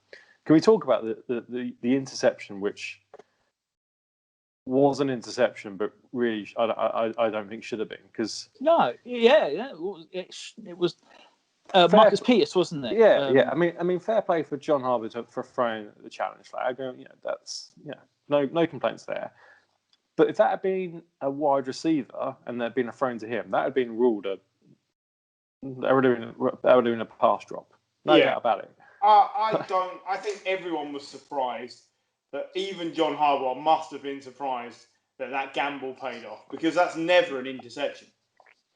Can we talk about the interception, which was an interception, but really I don't think should have been because it was Marcus Peters, wasn't it? Yeah. I mean, fair play for John Harbaugh for throwing the challenge flag. That's no complaints there. But if that had been a wide receiver and there'd been a thrown to him, that had been ruled that would have been a pass drop. No doubt about it. I think everyone was surprised that even John Harbaugh must have been surprised that gamble paid off because that's never an interception.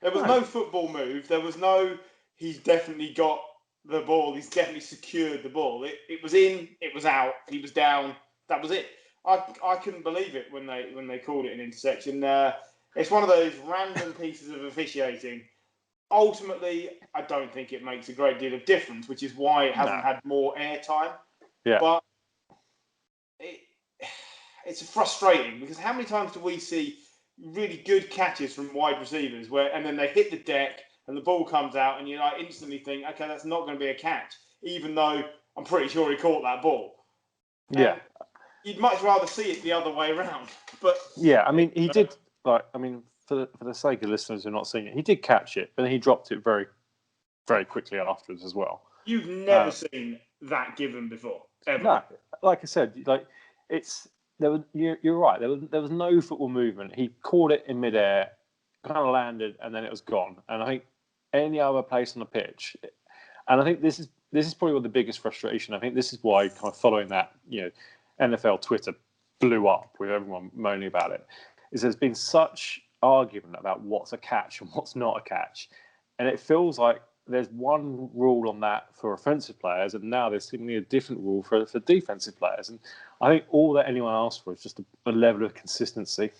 There was no football move. There was no. He's definitely got the ball. He's definitely secured the ball. It was in. It was out. He was down. That was it. I couldn't believe it when they called it an interception. It's one of those random pieces of officiating. Ultimately, I don't think it makes a great deal of difference, which is why it hasn't had more airtime. Yeah. But it's frustrating because how many times do we see really good catches from wide receivers and then they hit the deck and the ball comes out and you instantly think, okay, that's not going to be a catch, even though I'm pretty sure he caught that ball. Yeah. You'd much rather see it the other way around. But yeah, I mean, he did. For the sake of listeners who are not seeing it, he did catch it, but then he dropped it very, very quickly afterwards as well. You've never seen that given before, ever. No, like I said, you're right. There was no football movement. He caught it in midair, kind of landed, and then it was gone. And I think any other place on the pitch, and I think this is probably what the biggest frustration. I think this is why kind of following that, NFL Twitter blew up with everyone moaning about it. Is there's been such argument about what's a catch and what's not a catch, and it feels like there's one rule on that for offensive players, and now there's seemingly a different rule for defensive players. And I think all that anyone asks for is just a level of consistency.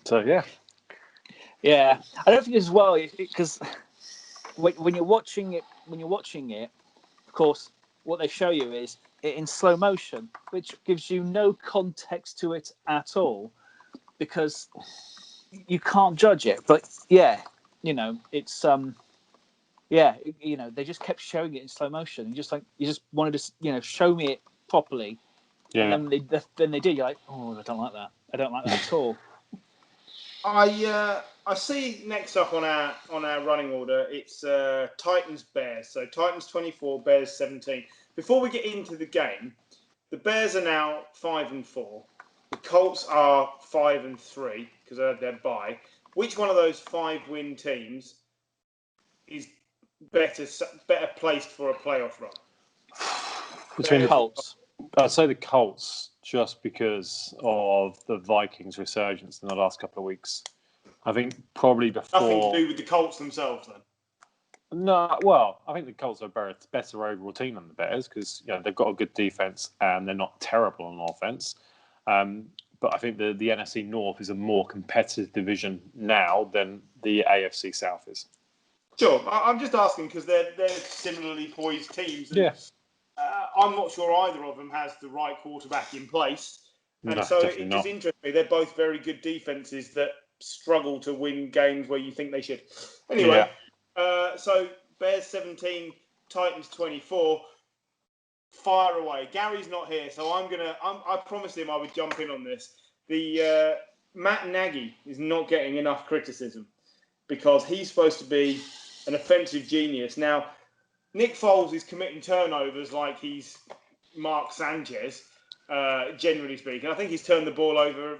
So yeah, I don't think as well because when you're watching it, of course, what they show you is it in slow motion, which gives you no context to it at all because you can't judge it. But yeah, it's they just kept showing it in slow motion. And you just wanted to, show me it properly. yeah. And then they did. You're like, oh, I don't like that. I don't like that at all. I see next up on our running order, it's Titans Bears. So Titans 24, Bears 17. Before we get into the game, the Bears are now 5-4. The Colts are 5-3 because they had their bye. Which one of those 5-win teams is better placed for a playoff run? Between the Colts. I'd say the Colts, just because of the Vikings' resurgence in the last couple of weeks. I think probably before. Nothing to do with the Colts themselves, then. No, well, I think the Colts are a better overall team than the Bears because they've got a good defense and they're not terrible on offense. But I think the NFC North is a more competitive division now than the AFC South is. Sure, I'm just asking because they're similarly poised teams. And, yeah. I'm not sure either of them has the right quarterback in place. And No, so definitely it not. just interests me. They're both very good defenses that struggle to win games where you think they should. Anyway, so Bears 17, Titans 24. Fire away. Gary's not here, so I promised him I would jump in on this. The Matt Nagy is not getting enough criticism because he's supposed to be an offensive genius. Now, Nick Foles is committing turnovers like he's Mark Sanchez, generally speaking. I think he's turned the ball over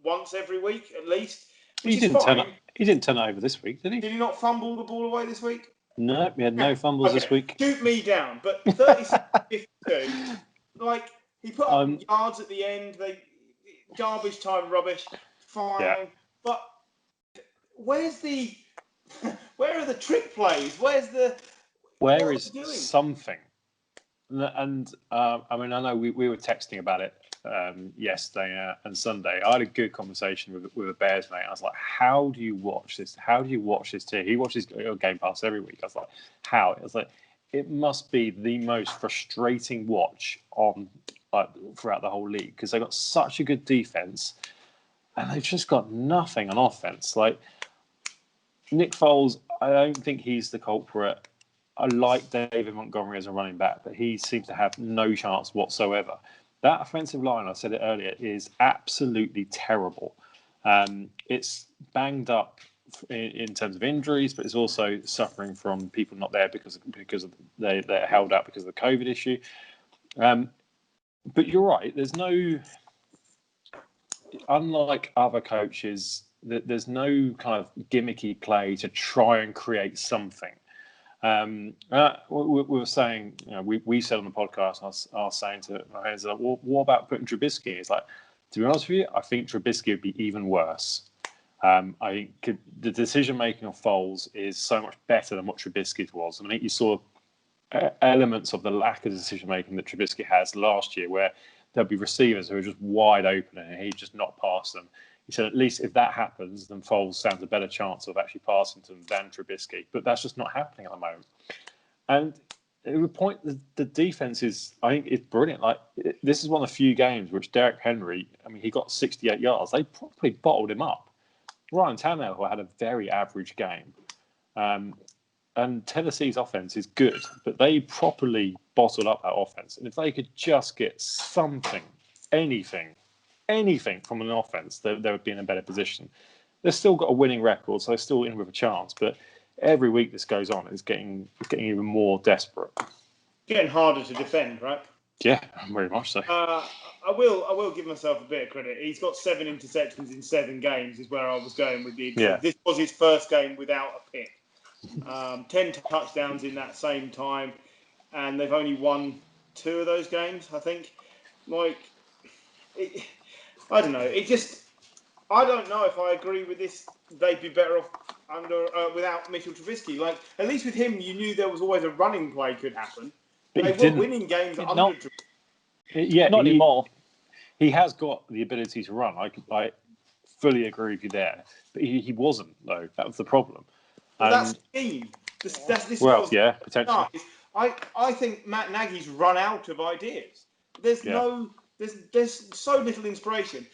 once every week at least, which is fine. He didn't turn it over this week, did he? Did he not fumble the ball away this week? No, we had no fumbles this week. Shoot me down, but 36-52, like he put up yards at the end. Garbage time rubbish, fine. Yeah. But where are the trick plays? Where is something? And I know we were texting about it yesterday and Sunday. I had a good conversation with a Bears mate. I was like, how do you watch this? How do you watch this team? He watches Game Pass every week. I was like, how? It was like, it must be the most frustrating watch on throughout the whole league because they got such a good defense and they've just got nothing on offense. Like Nick Foles, I don't think he's the culprit. I like David Montgomery as a running back, but he seems to have no chance whatsoever. That offensive line, I said it earlier, is absolutely terrible. It's banged up in terms of injuries, but it's also suffering from people not there because they're held out because of the COVID issue. But you're right. There's no, unlike other coaches, there's no kind of gimmicky play to try and create something. We were saying, we said on the podcast, I was saying to my friends, well, what about putting Trubisky in? It's like, to be honest with you, I think Trubisky would be even worse. I think the decision making of Foles is so much better than what Trubisky's was. I think you saw elements of the lack of decision making that Trubisky has last year, where there'll be receivers who are just wide open and he'd just not pass them. He said, at least if that happens, then Foles stands a better chance of actually passing to them than Trubisky. But that's just not happening at the moment. And it would point the defense is, I think, it's brilliant. Like this is one of the few games which Derrick Henry, he got 68 yards. They probably bottled him up. Ryan Tannehill had a very average game. And Tennessee's offense is good, but they properly bottled up that offense. And if they could just get something, anything from an offense, they would be in a better position. They've still got a winning record, so they're still in with a chance. But every week this goes on, it's getting even more desperate. Getting harder to defend, right? Yeah, very much so. I will give myself a bit of credit. He's got 7 interceptions in 7 games, is where I was going with the. Yeah. This was his first game without a pick. 10 touchdowns in that same time, and they've only won 2 of those games, I think. I don't know. I don't know if I agree with this. They'd be better off without Mitchell Trubisky. Like, at least with him, you knew there was always a running play could happen. But They were winning games under Trubisky. Not anymore. He has got the ability to run. I fully agree with you there. But he wasn't, though. That was the problem. Well, that's the scheme. This potentially. I think Matt Nagy's run out of ideas. There's so little inspiration.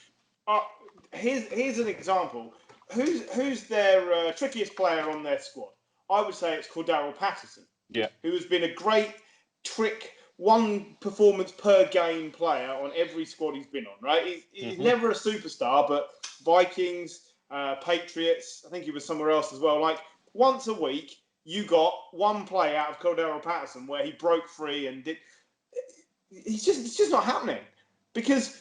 Here's an example. Who's their trickiest player on their squad? I would say it's Cordarrelle Patterson. Yeah. Who has been a great trick, one performance per game player on every squad he's been on, right? He's never a superstar, but Vikings, Patriots, I think he was somewhere else as well. Like, once a week, you got one play out of Cordarrelle Patterson where he broke free and did. It's just not happening because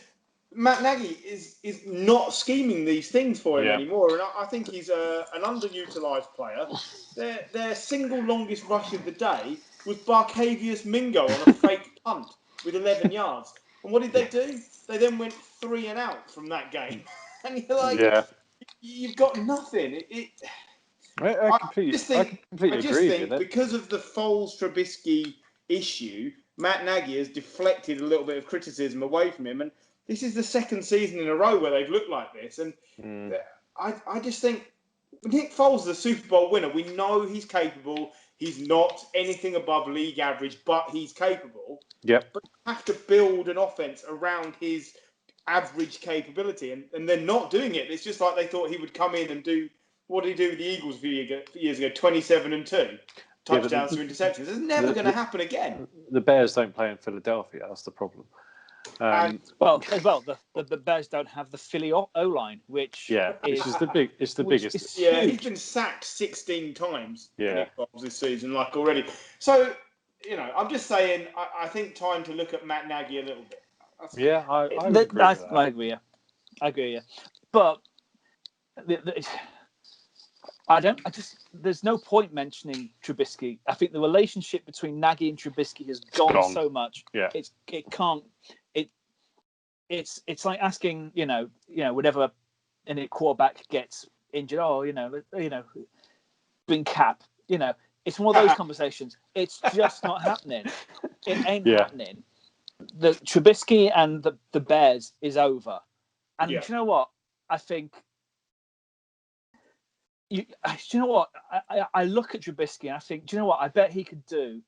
Matt Nagy is not scheming these things for him anymore, and I think he's an underutilized player. Their single longest rush of the day was Barkevius Mingo on a fake punt with 11 yards. And what did they do? They then went 3 and out from that game. And you're like, you've got nothing. I completely agree. Because of the Foles-Trubisky issue, Matt Nagy has deflected a little bit of criticism away from him. And this is the second season in a row where they've looked like this. And I just think Nick Foles is a Super Bowl winner. We know he's capable. He's not anything above league average, but he's capable. Yep. But you have to build an offense around his average capability. And they're not doing it. It's just like they thought he would come in and do, what did he do with the Eagles a few years ago? 27-2. Touchdowns to interceptions. It's never going to happen again. The Bears don't play in Philadelphia. That's the problem. The Bears don't have the Philly O-line, which is the biggest. He's been sacked 16 times this season, like already. So, I'm just saying, I think time to look at Matt Nagy a little bit. I agree with that. I agree. But there's no point mentioning Trubisky. I think the relationship between Nagy and Trubisky has gone so much. Yeah. It's like asking, whenever any quarterback gets injured, bring Cap. It's one of those conversations. It's just not happening. It ain't happening. The Trubisky and the Bears is over. And do you know what? I think. Do you know what? I look at Trubisky and I think, do you know what? I bet he could do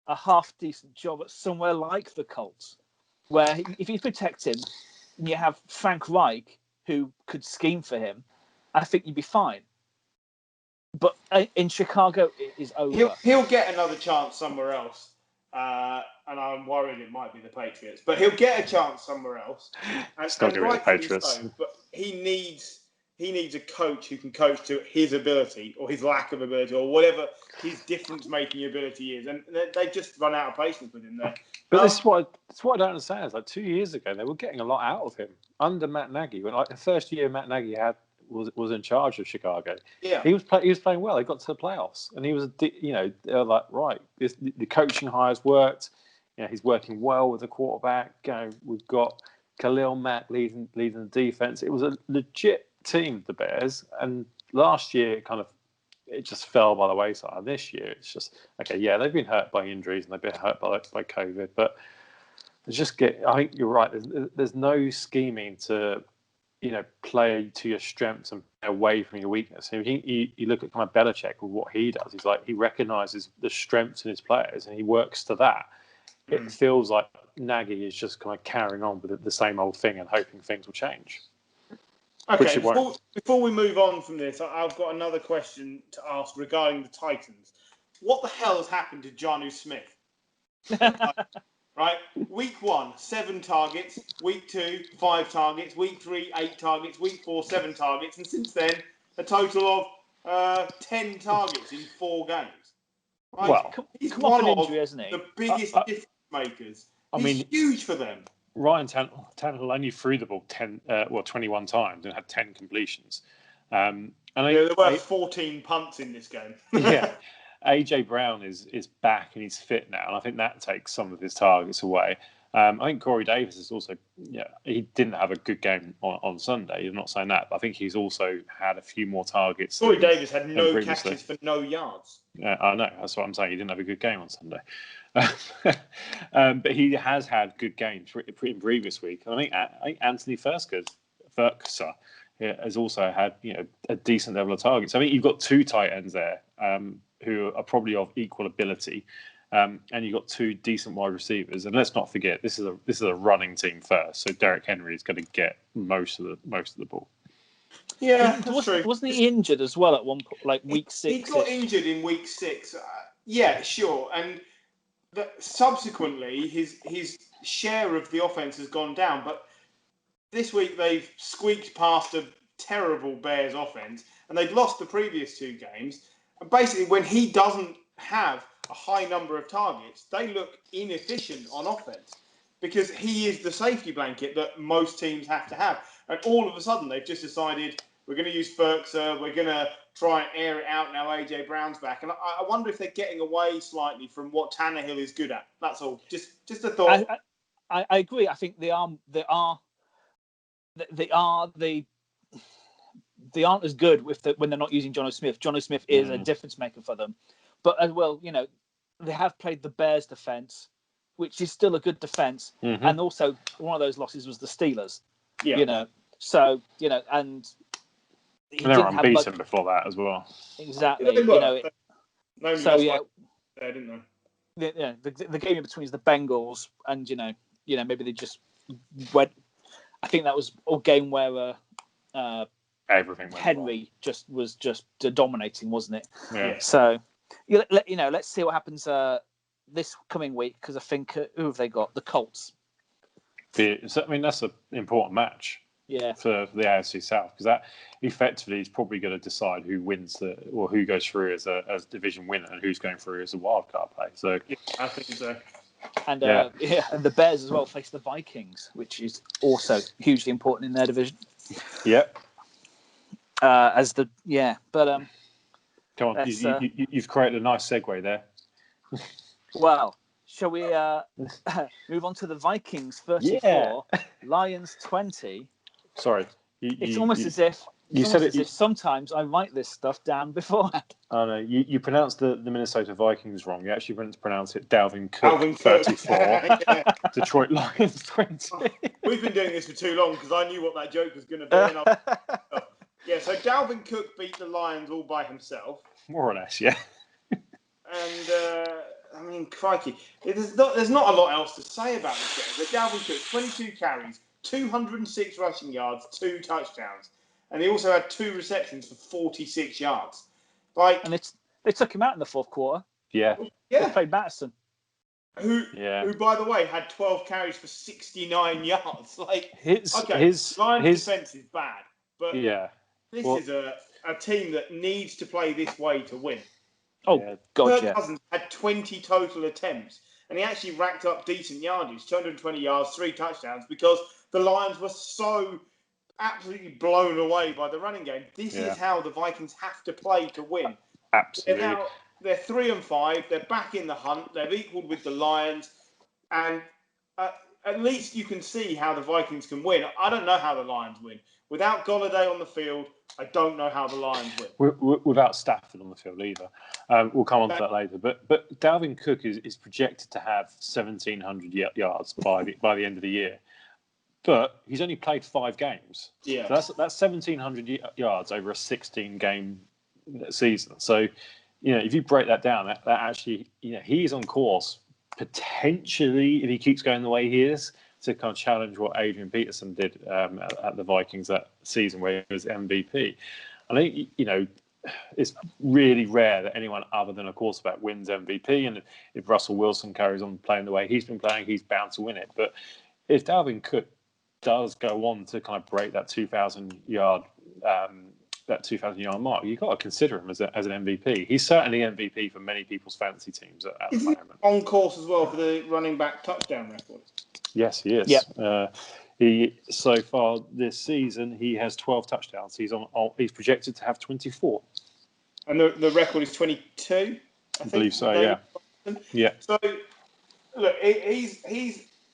a half decent job at somewhere like the Colts, where if you protect him and you have Frank Reich who could scheme for him, I think you'd be fine. But in Chicago, it is over. He'll get another chance somewhere else, and I'm worried it might be the Patriots. But he'll get a chance somewhere else. It's not going to be the Patriots. But he needs a coach who can coach to his ability or his lack of ability or whatever his difference-making ability is. And they've just run out of patience with him there. But this is what I don't understand. It's like 2 years ago, they were getting a lot out of him under Matt Nagy. When the first year Matt Nagy was in charge of Chicago, he was playing well. They got to the playoffs, and he was they were like, right, the coaching hires worked. He's working well with the quarterback. We've got Khalil Mack leading the defense. It was a legit team, the Bears, and last year it just fell by the wayside. And this year it's just they've been hurt by injuries and they've been hurt by COVID, but I think you're right, there's no scheming to play to your strengths and away from your weakness. You look at kind of Belichick with what he does. He's like, he recognizes the strengths in his players and he works to that. It feels like Nagy is just kind of carrying on with the same old thing and hoping things will change. Okay, before we move on from this, I've got another question to ask regarding the Titans. What the hell has happened to Jonnu Smith? Right? Week 1, 7 targets. Week 2, 5 targets. Week 3, 8 targets. Week 4, 7 targets. And since then, a total of 10 targets in 4 games. Right? Well, he's one of injury, isn't he? the biggest difference makers. He's huge for them. Ryan Tannehill only threw the ball 21 times and had 10 completions. There were 14 punts in this game. AJ Brown is back and he's fit now, and I think that takes some of his targets away. I think Corey Davis is also, he didn't have a good game on Sunday. I'm not saying that, but I think he's also had a few more targets. Corey Davis had no catches for no yards. Yeah, I know. That's what I'm saying. He didn't have a good game on Sunday. But he has had good games in previous week. I think Anthony Ferguson has also had a decent level of targets. I think you've got two tight ends there who are probably of equal ability. And you've got two decent wide receivers, and let's not forget this is a running team first. So Derrick Henry is going to get most of the ball. Yeah, that's true. Wasn't he injured as well at one point, like week 6? He got injured in week 6. Yeah, sure. And subsequently, his share of the offense has gone down. But this week they've squeaked past a terrible Bears offense, and they've lost the previous 2 games. And basically, when he doesn't have a high number of targets, they look inefficient on offense because he is the safety blanket that most teams have to have. And all of a sudden, they've just decided we're going to use Ferguson, we're going to try and air it out now AJ Brown's back. And I wonder if they're getting away slightly from what Tannehill is good at. That's all. Just a thought. I agree. I think they aren't as good when they're not using Jono Smith. Jono Smith is a difference maker for them. But as well, they have played the Bears defense, which is still a good defense. Mm-hmm. And also one of those losses was the Steelers. Yeah. So, and they were unbeaten before that as well. Exactly. They didn't they? The game in between is the Bengals, and maybe they just went. I think that was a game where everything went Henry wrong. was just dominating, wasn't it? Yeah. So, let's see what happens this coming week, because I think who have they got? The Colts. That's an important match. Yeah. For the AFC South, because that effectively is probably going to decide who wins or who goes through as a division winner and who's going through as a wild card play. So I think so. And and the Bears as well face the Vikings, which is also hugely important in their division. Yep. But come on, you've created a nice segue there. Well, shall we move on to the Vikings 34, Lions 20? Sorry, it's almost as if sometimes I write this stuff down beforehand. Oh no, you pronounced the Minnesota Vikings wrong. You actually meant to pronounce it Dalvin Cook 34, Detroit Lions 20. We've been doing this for too long because I knew what that joke was going to be. So Dalvin Cook beat the Lions all by himself. More or less, yeah. And crikey, there's not a lot else to say about this game. But Dalvin Cook, 22 carries, 206 rushing yards, 2 touchdowns. And he also had 2 receptions for 46 yards. And they took him out in the fourth quarter. Yeah. They played Madison. Who, by the way, had 12 carries for 69 yards. Lions defense is bad. But this is a team that needs to play this way to win. Oh, God, Kirk Cousins had 20 total attempts, and he actually racked up decent yardage, 220 yards, 3 touchdowns, because the Lions were so absolutely blown away by the running game. This is how the Vikings have to play to win. Absolutely. They're 3-5. They're back in the hunt. They've equaled with the Lions, and at least you can see how the Vikings can win. I don't know how the Lions win. Without Golladay on the field, I don't know how the Lions win. Without Stafford on the field either. We'll come on to that later. But Dalvin Cook is projected to have 1,700 yards by the end of the year. But he's only played 5 games. Yeah. So that's 1,700 yards over a 16-game season. So, if you break that down, that actually, he is on course, potentially, if he keeps going the way he is, to kind of challenge what Adrian Peterson did at the Vikings that season where he was MVP. I think, it's really rare that anyone other than a quarterback wins MVP. And if Russell Wilson carries on playing the way he's been playing, he's bound to win it. But if Dalvin Cook does go on to kind of break that 2,000-yard mark, you've got to consider him as an MVP. He's certainly MVP for many people's fantasy teams at the moment. On course as well for the running back touchdown record. Yes, he is. Yep. He so far this season he has 12 touchdowns. He's projected to have 24. And the record is 22. I believe so. Yeah. So look,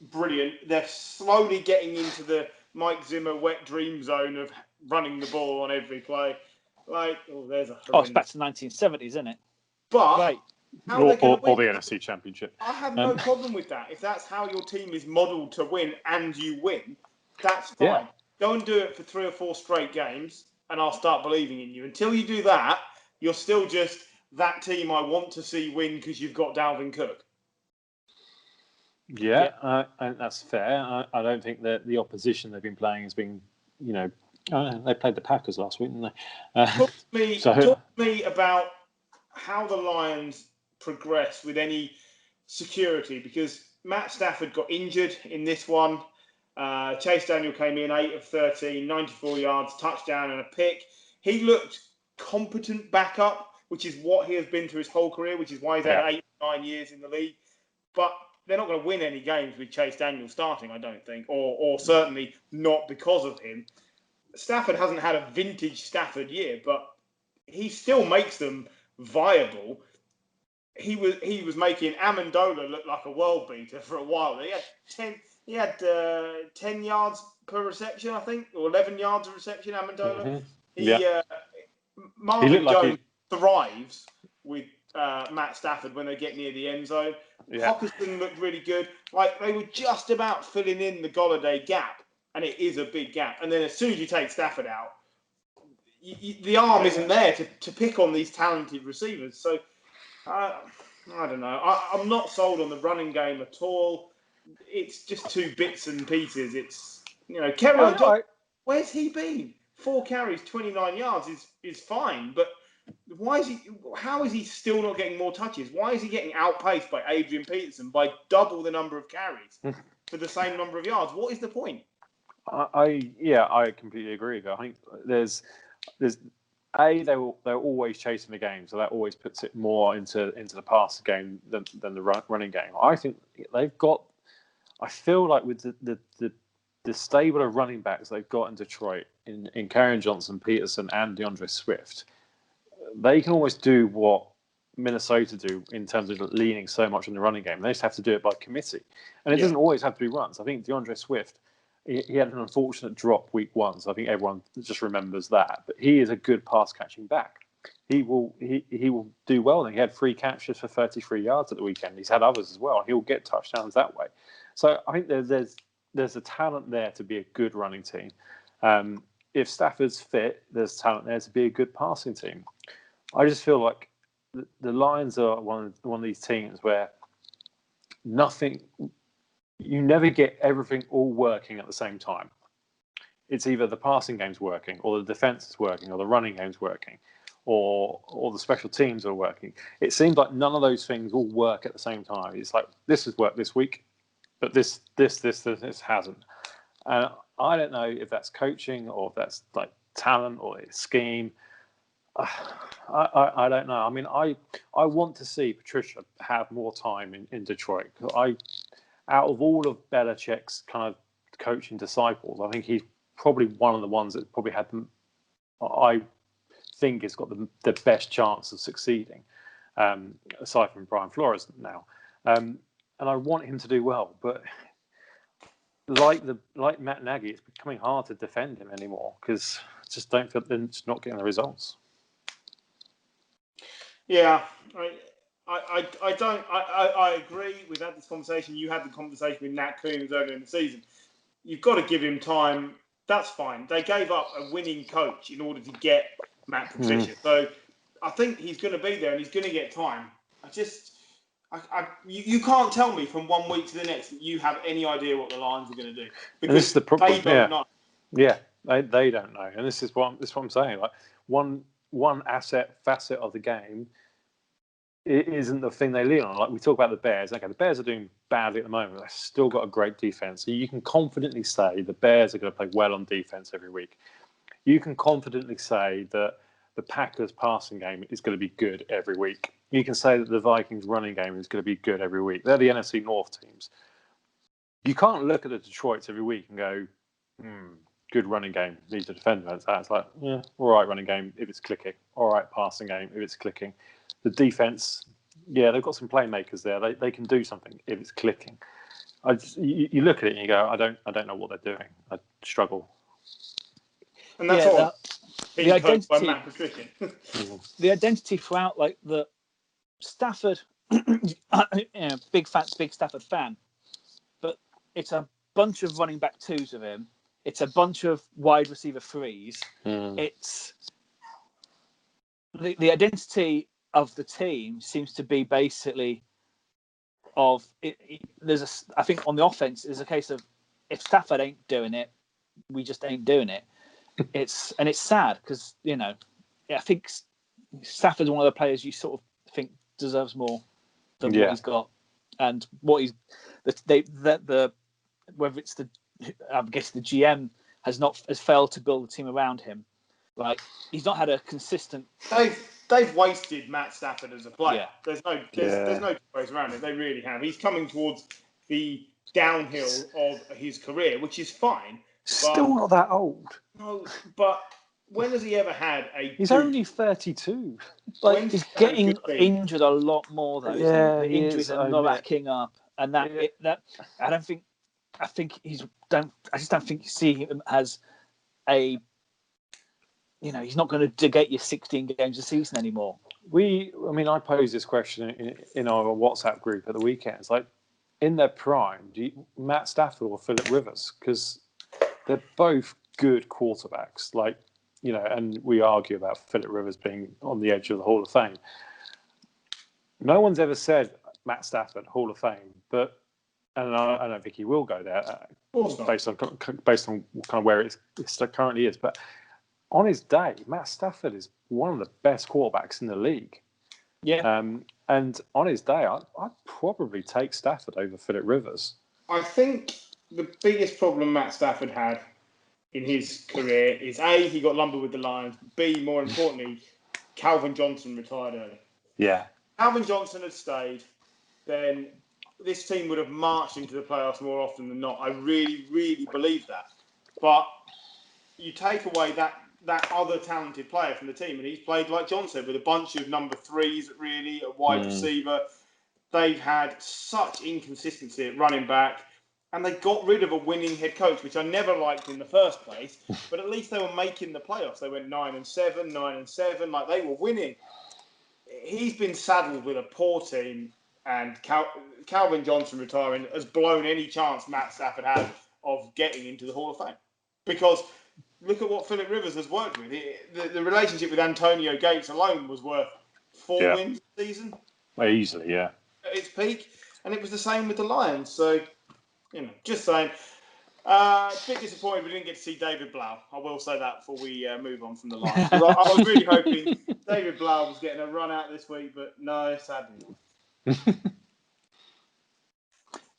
brilliant. They're slowly getting into the Mike Zimmer wet dream zone of running the ball on every play. There's a horrendous... Oh, it's back to 1970s, isn't it? But Right. how are they going to win? Or the NFC Championship. I have no problem with that. If that's how your team is modelled to win and you win, that's fine. Yeah. Go and do it for 3 or 4 straight games and I'll start believing in you. Until you do that, you're still just that team I want to see win because you've got Dalvin Cook. Yeah, and that's fair. I don't think that the opposition they've been playing has been, they played the Packers last week, didn't they? Talk to me about how the Lions progress with any security, because Matt Stafford got injured in this one. Chase Daniel came in 8 of 13, 94 yards, touchdown and a pick. He looked competent backup, which is what he has been through his whole career, which is why he's had 8 or 9 years in the league. But they're not going to win any games with Chase Daniel starting, I don't think, or certainly not because of him. Stafford hasn't had a vintage Stafford year, but he still makes them viable. He was making Amendola look like a world beater for a while. He had 10 yards per reception, I think, or 11 yards of reception. Amendola. Mm-hmm. Marvin Jones thrives with Matt Stafford when they get near the end zone. Yeah. Hockenson looked really good. They were just about filling in the Golladay gap, and it is a big gap. And then as soon as you take Stafford out, the arm isn't there to pick on these talented receivers. So I don't know. I'm not sold on the running game at all. It's just 2 bits and pieces. It's Kerryon Johnson. Where's he been? 4 carries, 29 yards is fine, but how is he still not getting more touches? Why is he getting outpaced by Adrian Peterson by double the number of carries for the same number of yards? What is the point? I completely agree. I think there's they're always chasing the game, so that always puts it more into the passing game than the running game. I think they've got. I feel like with the stable of running backs they've got in Detroit, in Kerryon Johnson, Peterson, and DeAndre Swift, they can almost do what Minnesota do in terms of leaning so much on the running game. They just have to do it by committee, and it doesn't always have to be runs. I think DeAndre Swift. He had an unfortunate drop week 1, so I think everyone just remembers that. But he is a good pass catching back. He will do well. And he had 3 catches for 33 yards at the weekend. He's had others as well. He'll get touchdowns that way. So I think there's a talent there to be a good running team. If Stafford's fit, there's talent there to be a good passing team. I just feel like the Lions are one of these teams where you never get everything all working at the same time. It's either the passing game's working, or the defense is working, or the running game's working, or the special teams are working. It seems like none of those things all work at the same time. It's like this has worked this week, but this hasn't. And I don't know if that's coaching or if that's like talent or it's scheme. I don't know. I mean, I want to see Patricia have more time in Detroit. Out of all of Belichick's kind of coaching disciples, I think he's probably one of the ones that probably had them. I think has got the best chance of succeeding, aside from Brian Flores now. And I want him to do well, but like Matt Nagy, it's becoming hard to defend him anymore because I just don't feel they're just not getting the results. Yeah, I agree. We've had this conversation. You had the conversation with Nat Coombs earlier in the season. You've got to give him time. That's fine. They gave up a winning coach in order to get Matt Patricia. So I think he's going to be there and he's going to get time. You can't tell me from 1 week to the next that you have any idea what the Lions are going to do. Because this is the problem. They don't know. Yeah, they don't know. And this is what I'm saying. Like one facet of the game, it isn't the thing they lean on. Like we talk about the Bears. Okay, the Bears are doing badly at the moment. They've still got a great defense. So you can confidently say the Bears are going to play well on defense every week. You can confidently say that the Packers passing game is going to be good every week. You can say that the Vikings running game is going to be good every week. They're the NFC North teams. You can't look at the Detroits every week and go, good running game. Need to defend against that. It's like, yeah, all right, running game if it's clicking. All right, passing game if it's clicking. The defense, yeah, they've got some playmakers there. They can do something if it's clicking. you look at it and you go, I don't know what they're doing. I struggle. And that's all. The identity by Matt Patricia. The identity throughout, like the Stafford, big Stafford fan, but it's a bunch of running back twos of him. It's a bunch of wide receiver threes. It's the identity of the team seems to be basically of I think on the offense is a case of if Stafford ain't doing it, we just ain't doing it. It's sad because I think Stafford's one of the players you sort of think deserves more than what he's got, and what he's whether it's I guess the GM has failed to build a team around him. Like he's not had a consistent. They've wasted Matt Stafford as a player. Yeah. There's no two ways around it. They really have. He's coming towards the downhill of his career, which is fine. Still not that old. No, but when has he ever had a? He's only 32. Like he's getting injured a lot more though. Yeah, the injuries are not racking up, and that I don't think. I think I just don't think you see him as a. He's not going to get you 16 games a season anymore. I posed this question in our WhatsApp group at the weekend. It's like, in their prime, Matt Stafford or Phillip Rivers? Because they're both good quarterbacks. Like, and we argue about Phillip Rivers being on the edge of the Hall of Fame. No one's ever said Matt Stafford Hall of Fame, and I don't think he will go there based on kind of where it currently is, but. On his day, Matt Stafford is one of the best quarterbacks in the league. Yeah. And on his day, I'd probably take Stafford over Phillip Rivers. I think the biggest problem Matt Stafford had in his career is A, he got lumbered with the Lions. B, more importantly, Calvin Johnson retired early. Yeah. Calvin Johnson had stayed, then this team would have marched into the playoffs more often than not. I really, really believe that. But you take away that other talented player from the team, and he's played, like John said, with a bunch of number threes, really, a wide receiver. They've had such inconsistency at running back, and they got rid of a winning head coach, which I never liked in the first place, but at least they were making the playoffs. They went 9-7, like they were winning. He's been saddled with a poor team, and Calvin Johnson retiring has blown any chance Matt Stafford had of getting into the Hall of Fame. Because look at what Phillip Rivers has worked with. The relationship with Antonio Gates alone was worth 4 wins a season. Well, easily, yeah. At its peak. And it was the same with the Lions. So, just saying. Bit disappointed we didn't get to see David Blau. I will say that before we move on from the Lions. I was really hoping David Blau was getting a run out this week, but no, sadly not.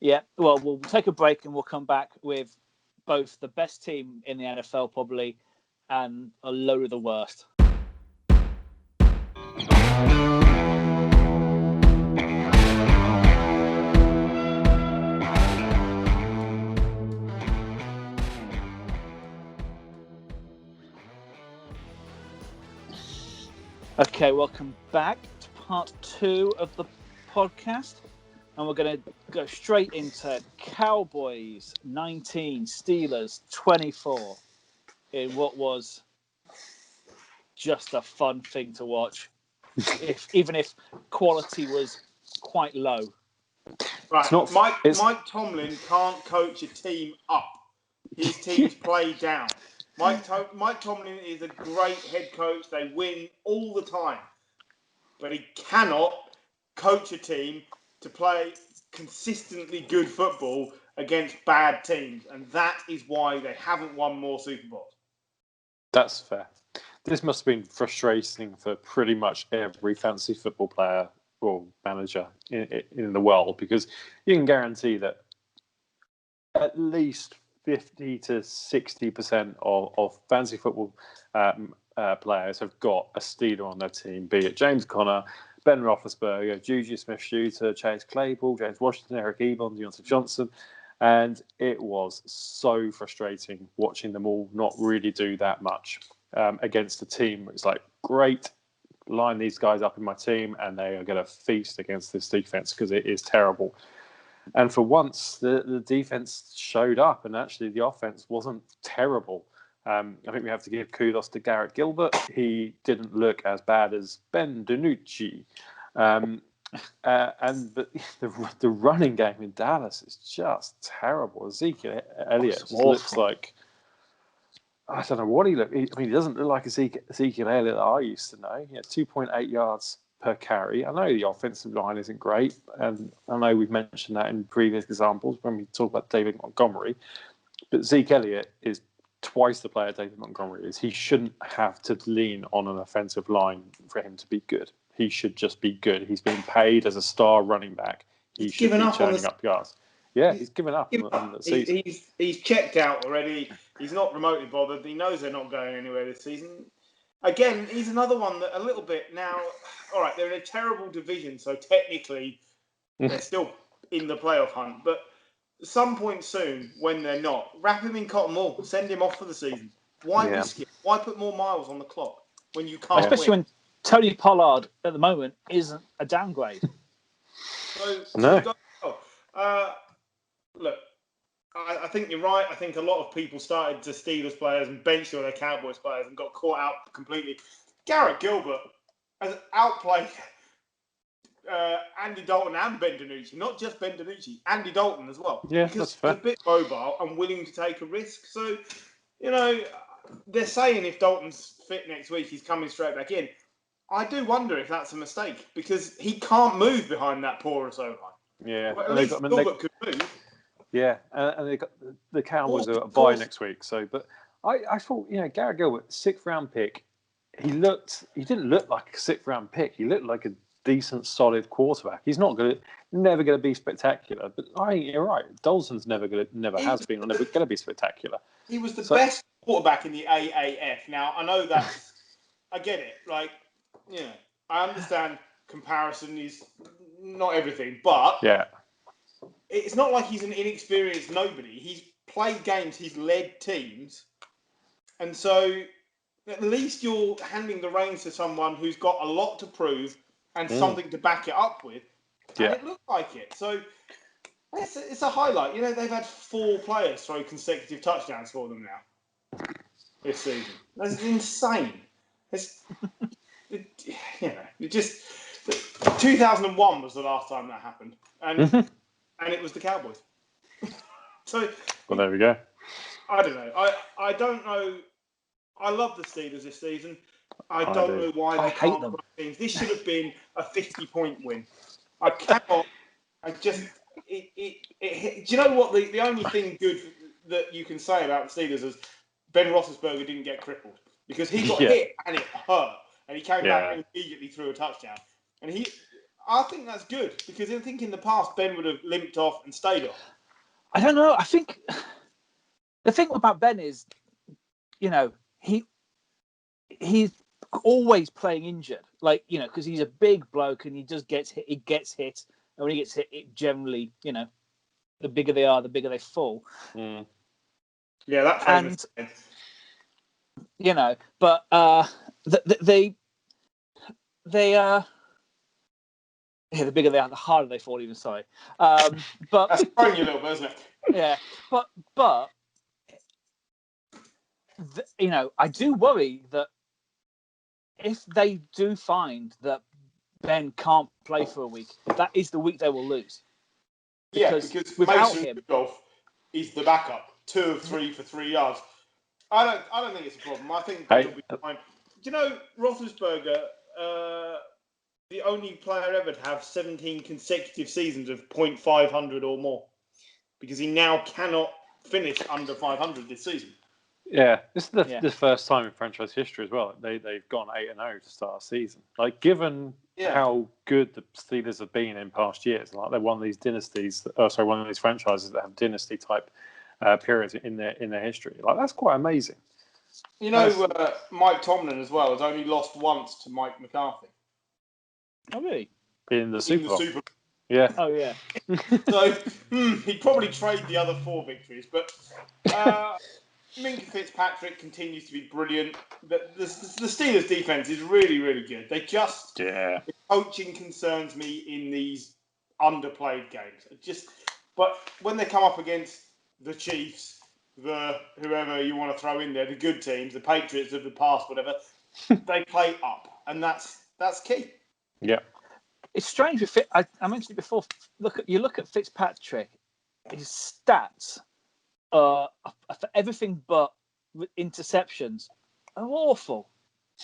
Yeah, well, we'll take a break and we'll come back with both the best team in the NFL probably and a load of the worst. Okay, welcome back to part 2 of the podcast. And we're going to go straight into Cowboys 19, Steelers 24, in what was just a fun thing to watch, even if quality was quite low. Right, Mike Tomlin can't coach a team up. His teams play down. Mike Tomlin is a great head coach. They win all the time. But he cannot coach a team to play consistently good football against bad teams. And that is why they haven't won more Super Bowls. That's fair. This must have been frustrating for pretty much every fantasy football player or manager in the world, because you can guarantee that at least 50 to 60% of fantasy football players have got a Steeler on their team, be it James Conner, Ben Roethlisberger, Juju Smith-Schuster, Chase Claypool, James Washington, Eric Ebron, Deontay Johnson. And it was so frustrating watching them all not really do that much against a team. It's like, great, line these guys up in my team and they are going to feast against this defense because it is terrible. And for once, the defense showed up, and actually the offense wasn't terrible. I think we have to give kudos to Garrett Gilbert. He didn't look as bad as Ben DiNucci. But the running game in Dallas is just terrible. Ezekiel Elliott just looks like, I don't know what he looks. He doesn't look like Ezekiel Elliott that I used to know. 2.8 yards per carry. I know the offensive line isn't great, and I know we've mentioned that in previous examples when we talk about David Montgomery. But Zeke Elliott is twice the player David Montgomery is. He shouldn't have to lean on an offensive line for him to be good. He should just be good. He's been paid as a star running back. He should be turning up yards. Yeah, he's given up on the season. He's checked out already. He's not remotely bothered. He knows they're not going anywhere this season. Again, he's another one that a little bit now. All right, they're in a terrible division, so technically they're still in the playoff hunt. But at some point soon, when they're not, wrap him in cotton wool, send him off for the season. Why risk it? Why put more miles on the clock when you can't? Especially when Tony Pollard at the moment isn't a downgrade. No. Look, I think you're right. I think a lot of people started to Steelers players and benched all their Cowboys players and got caught out completely. Garrett Gilbert has outplayed Andy Dalton and Ben DiNucci, not just Ben DiNucci, Andy Dalton as well. Yeah, because that's fair. He's a bit mobile and willing to take a risk. So, they're saying if Dalton's fit next week, he's coming straight back in. I do wonder if that's a mistake because he can't move behind that porous O-line. Yeah, Well, at least Gilbert could move. Yeah, and they got the Cowboys are a bye next week. So, but I thought, Garrett Gilbert, 6th round pick, he didn't look like a 6th round pick. He looked like a decent, solid quarterback. He's never going to be spectacular. But I think you're right. Dalton's never has been, or never going to be spectacular. He was the best quarterback in the AAF. Now I know that I get it. I understand comparison is not everything, but it's not like he's an inexperienced nobody. He's played games, he's led teams, and so at least you're handing the reins to someone who's got a lot to prove and something to back it up with. And it looked like it. So it's a highlight. They've had 4 players throw consecutive touchdowns for them now this season. That's insane. Just 2001 was the last time that happened, and it was the Cowboys. So, well, there we go. I don't know. I don't know. I love the Steelers this season. I don't know why they can't win teams. This should have been a 50-point win. I cannot. Do you know what? The only thing good that you can say about the Steelers is Ben Roethlisberger didn't get crippled because he got hit and it hurt, and he came back and immediately threw a touchdown. And I think that's good because I think in the past Ben would have limped off and stayed off. I don't know. I think the thing about Ben is, he's always playing injured, because he's a big bloke and he just gets hit. He gets hit, and when he gets hit, it generally, the bigger they are, the bigger they fall. Mm. Yeah, that famous. And but they the bigger they are, the harder they fall. Even sorry, but that's throwing you a little bit, isn't it? Yeah, but I do worry that if they do find that Ben can't play for a week, that is the week they will lose. Because without him, Rudolph is the backup, 2 of 3 for 3 yards. I don't think it's a problem. I think Ben will be fine. Do you know Roethlisberger? The only player ever to have 17 consecutive seasons of .500 or more, because he now cannot finish under 500 this season. Yeah, this is the first time in franchise history as well. They've gone 8-0 to start a season. Given how good the Steelers have been in past years, they're one of these dynasties. One of these franchises that have dynasty type periods in their history. That's quite amazing. Mike Tomlin as well has only lost once to Mike McCarthy. Oh, really? In the Super Bowl. Yeah. Oh, yeah. So he'd probably trade the other 4 victories, but Minka Fitzpatrick continues to be brilliant. The Steelers' defense is really, really good. The coaching concerns me in these underplayed games. But when they come up against the Chiefs, the whoever you want to throw in there, the good teams, the Patriots of the past, whatever, they play up, and that's key. Yeah. It's strange with I mentioned it before. Look at Fitzpatrick. His stats are for everything but interceptions are awful.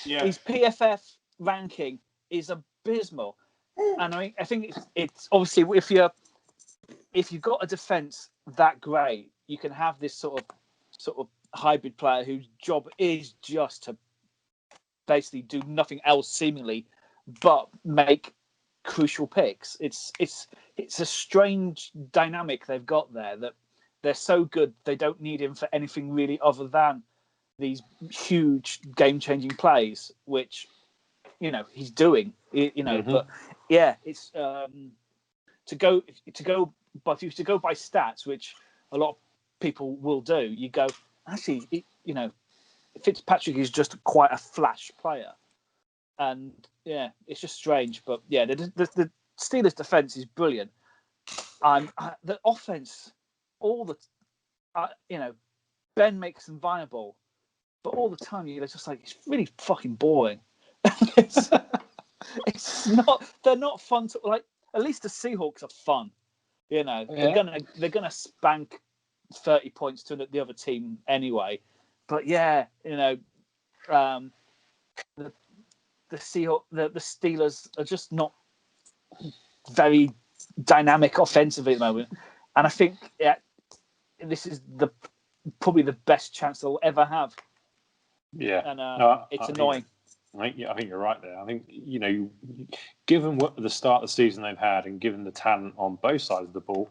Yeah. His PFF ranking is abysmal, and I think it's obviously if you've got a defense that great, you can have this sort of hybrid player whose job is just to basically do nothing else seemingly but make crucial picks. It's a strange dynamic they've got there, that they're so good they don't need him for anything really other than these huge game-changing plays, which he's doing. But yeah, it's to go by stats, which a lot of people will do. You go, actually, Fitzpatrick is just quite a flash player. And yeah, it's just strange, but yeah, the Steelers' defense is brilliant, and the offense, Ben makes them viable, but all the time you're just like, it's really fucking boring. it's not. They're not fun to like. At least the Seahawks are fun. They're gonna spank 30 points to the other team anyway. But yeah, the Steelers are just not very dynamic offensively at the moment, and I think this is probably the best chance they'll ever have. Yeah, and it's annoying. I think you're right there. I think given what the start of the season they've had, and given the talent on both sides of the ball,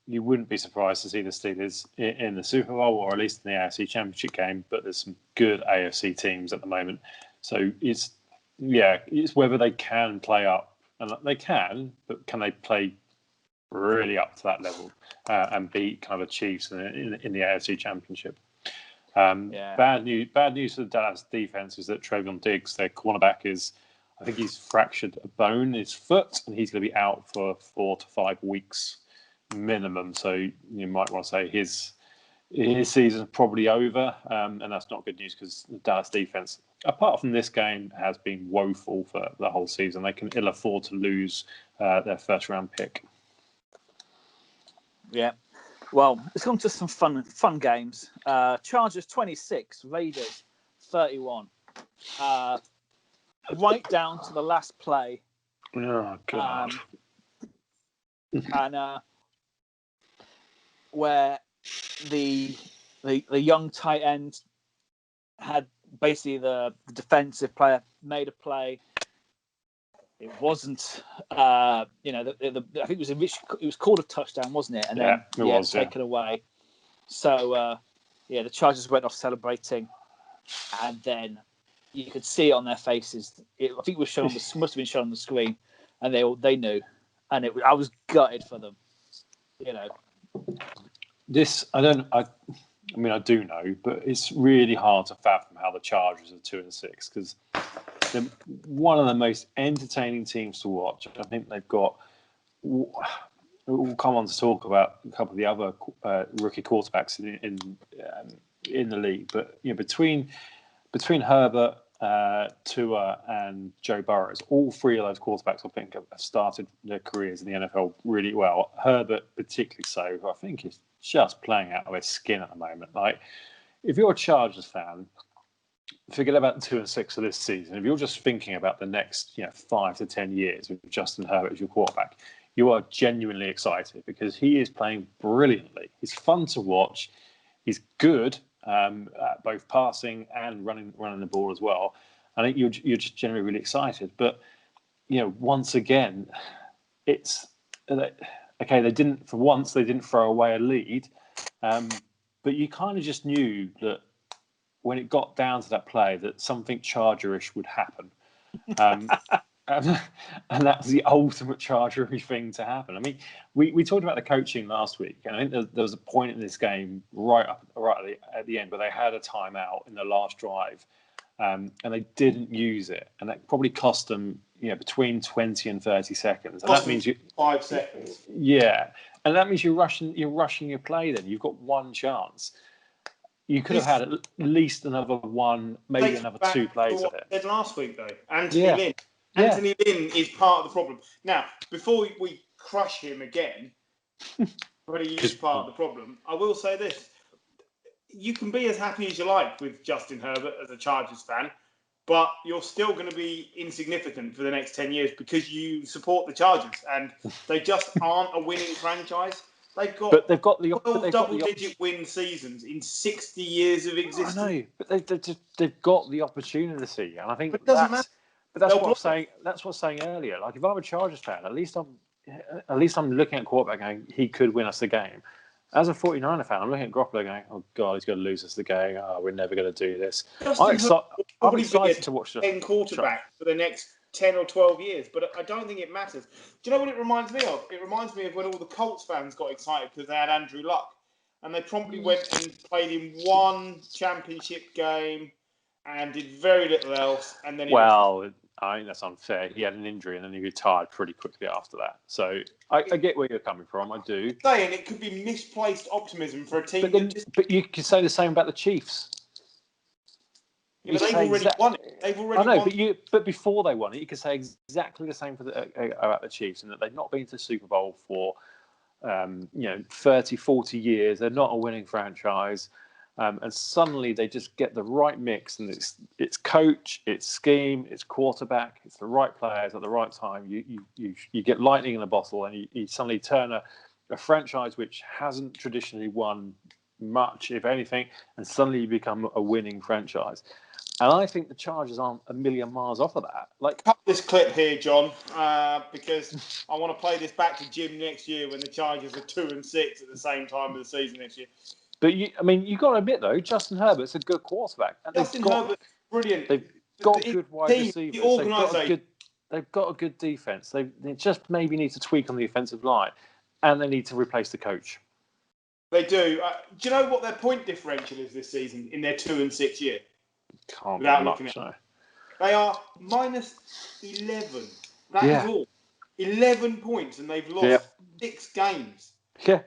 you wouldn't be surprised to see the Steelers in the Super Bowl, or at least in the AFC Championship game. But there's some good AFC teams at the moment. So it's whether they can play up, and they can, but can they play really up to that level and beat kind of the Chiefs in the AFC Championship? Bad news for the Dallas defense is that Trayvon Diggs, their cornerback, I think he's fractured a bone in his foot, and he's going to be out for 4 to 5 weeks minimum. So you might want to say his season's probably over, and that's not good news, because the Dallas defense, apart from this game, has been woeful for the whole season. They can ill afford to lose their first round pick. Yeah. Well, let's go on to some fun games. Chargers 26, Raiders 31. Right down to the last play. Oh God! And where the young tight end had basically the defensive player made a play. It wasn't, I think it was called a touchdown, wasn't it? And then it was taken away. So the Chargers went off celebrating, and then you could see it on their faces. I think it was shown must have been shown on the screen, and they knew, and I was gutted for them. This I do know, but it's really hard to fathom how the Chargers are 2-6, because they're one of the most entertaining teams to watch. I think they've got. We'll come on to talk about a couple of the other rookie quarterbacks in the league, but between Herbert, Tua, and Joe Burrow, all three of those quarterbacks I think have started their careers in the NFL really well. Herbert particularly so, who I think is just playing out of his skin at the moment. Like, if you're a Chargers fan, forget about the 2-6 of this season. If you're just thinking about the next 5 to 10 years with Justin Herbert as your quarterback, you are genuinely excited, because he is playing brilliantly. He's fun to watch. He's good at both passing and running the ball as well. I think you're just generally really excited. But once again, it's okay. They didn't throw away a lead, but you kind of just knew that when it got down to that play that something Chargerish would happen. And that was the ultimate Chargery thing to happen. I mean, we talked about the coaching last week, and I think there was a point in this game right at the end where they had a timeout in the last drive, and they didn't use it, and that probably cost them between 20 and 30 seconds. And Cost that means 5 seconds. Yeah. And that means you're rushing your play then. You've got one chance. You could have had at least another one, maybe another 2 plays of it. Said last week though, Anthony Lynn. Anthony Lynn is part of the problem. Now, before we crush him again, but he is part of the problem, I will say this. You can be as happy as you like with Justin Herbert as a Chargers fan, but you're still going to be insignificant for the next 10 years because you support the Chargers, and they just aren't a winning franchise. They've got 12 double-digit win seasons in 60 years of existence. I know, but they've got the opportunity, and I think it doesn't matter. But that's what I'm saying. That's what I was saying earlier. Like, if I'm a Chargers fan, at least I'm looking at quarterback going, he could win us the game. As a 49er fan, I'm looking at Garoppolo going, oh God, he's going to lose us the game. Oh, we're never going to do this. I'm excited to watch the 10 quarterback for the next 10 or 12 years, but I don't think it matters. Do you know what it reminds me of? It reminds me of when all the Colts fans got excited because they had Andrew Luck, and they promptly went and played in one championship game and did very little else. And then I think that's unfair. He had an injury and then he retired pretty quickly after that. So I get where you're coming from. I do. Saying it could be misplaced optimism for a team. But you could say the same about the Chiefs. Yeah, they've already won it. They've already won it. But before they won it, you could say exactly the same about the Chiefs, and that they've not been to the Super Bowl for 30, 40 years. They're not a winning franchise. And suddenly they just get the right mix, and it's coach, it's scheme, it's quarterback, it's the right players at the right time. You get lightning in a bottle, and you suddenly turn a franchise which hasn't traditionally won much, if anything, and suddenly you become a winning franchise. And I think the Chargers aren't a million miles off of that. Like, cut this clip here, John, because I want to play this back to Jim next year when the Chargers are 2-6 at the same time of the season next year. But you got to admit though, Justin Herbert's a good quarterback. And Herbert's brilliant. They've got good wide receivers. They've got a good defense. They just maybe need to tweak on the offensive line, and they need to replace the coach. They do. Do you know what their point differential is this season in their 2-6 year? Can't be much, no. They are minus 11. That is all. 11 points, and they've lost 6 games. Yeah.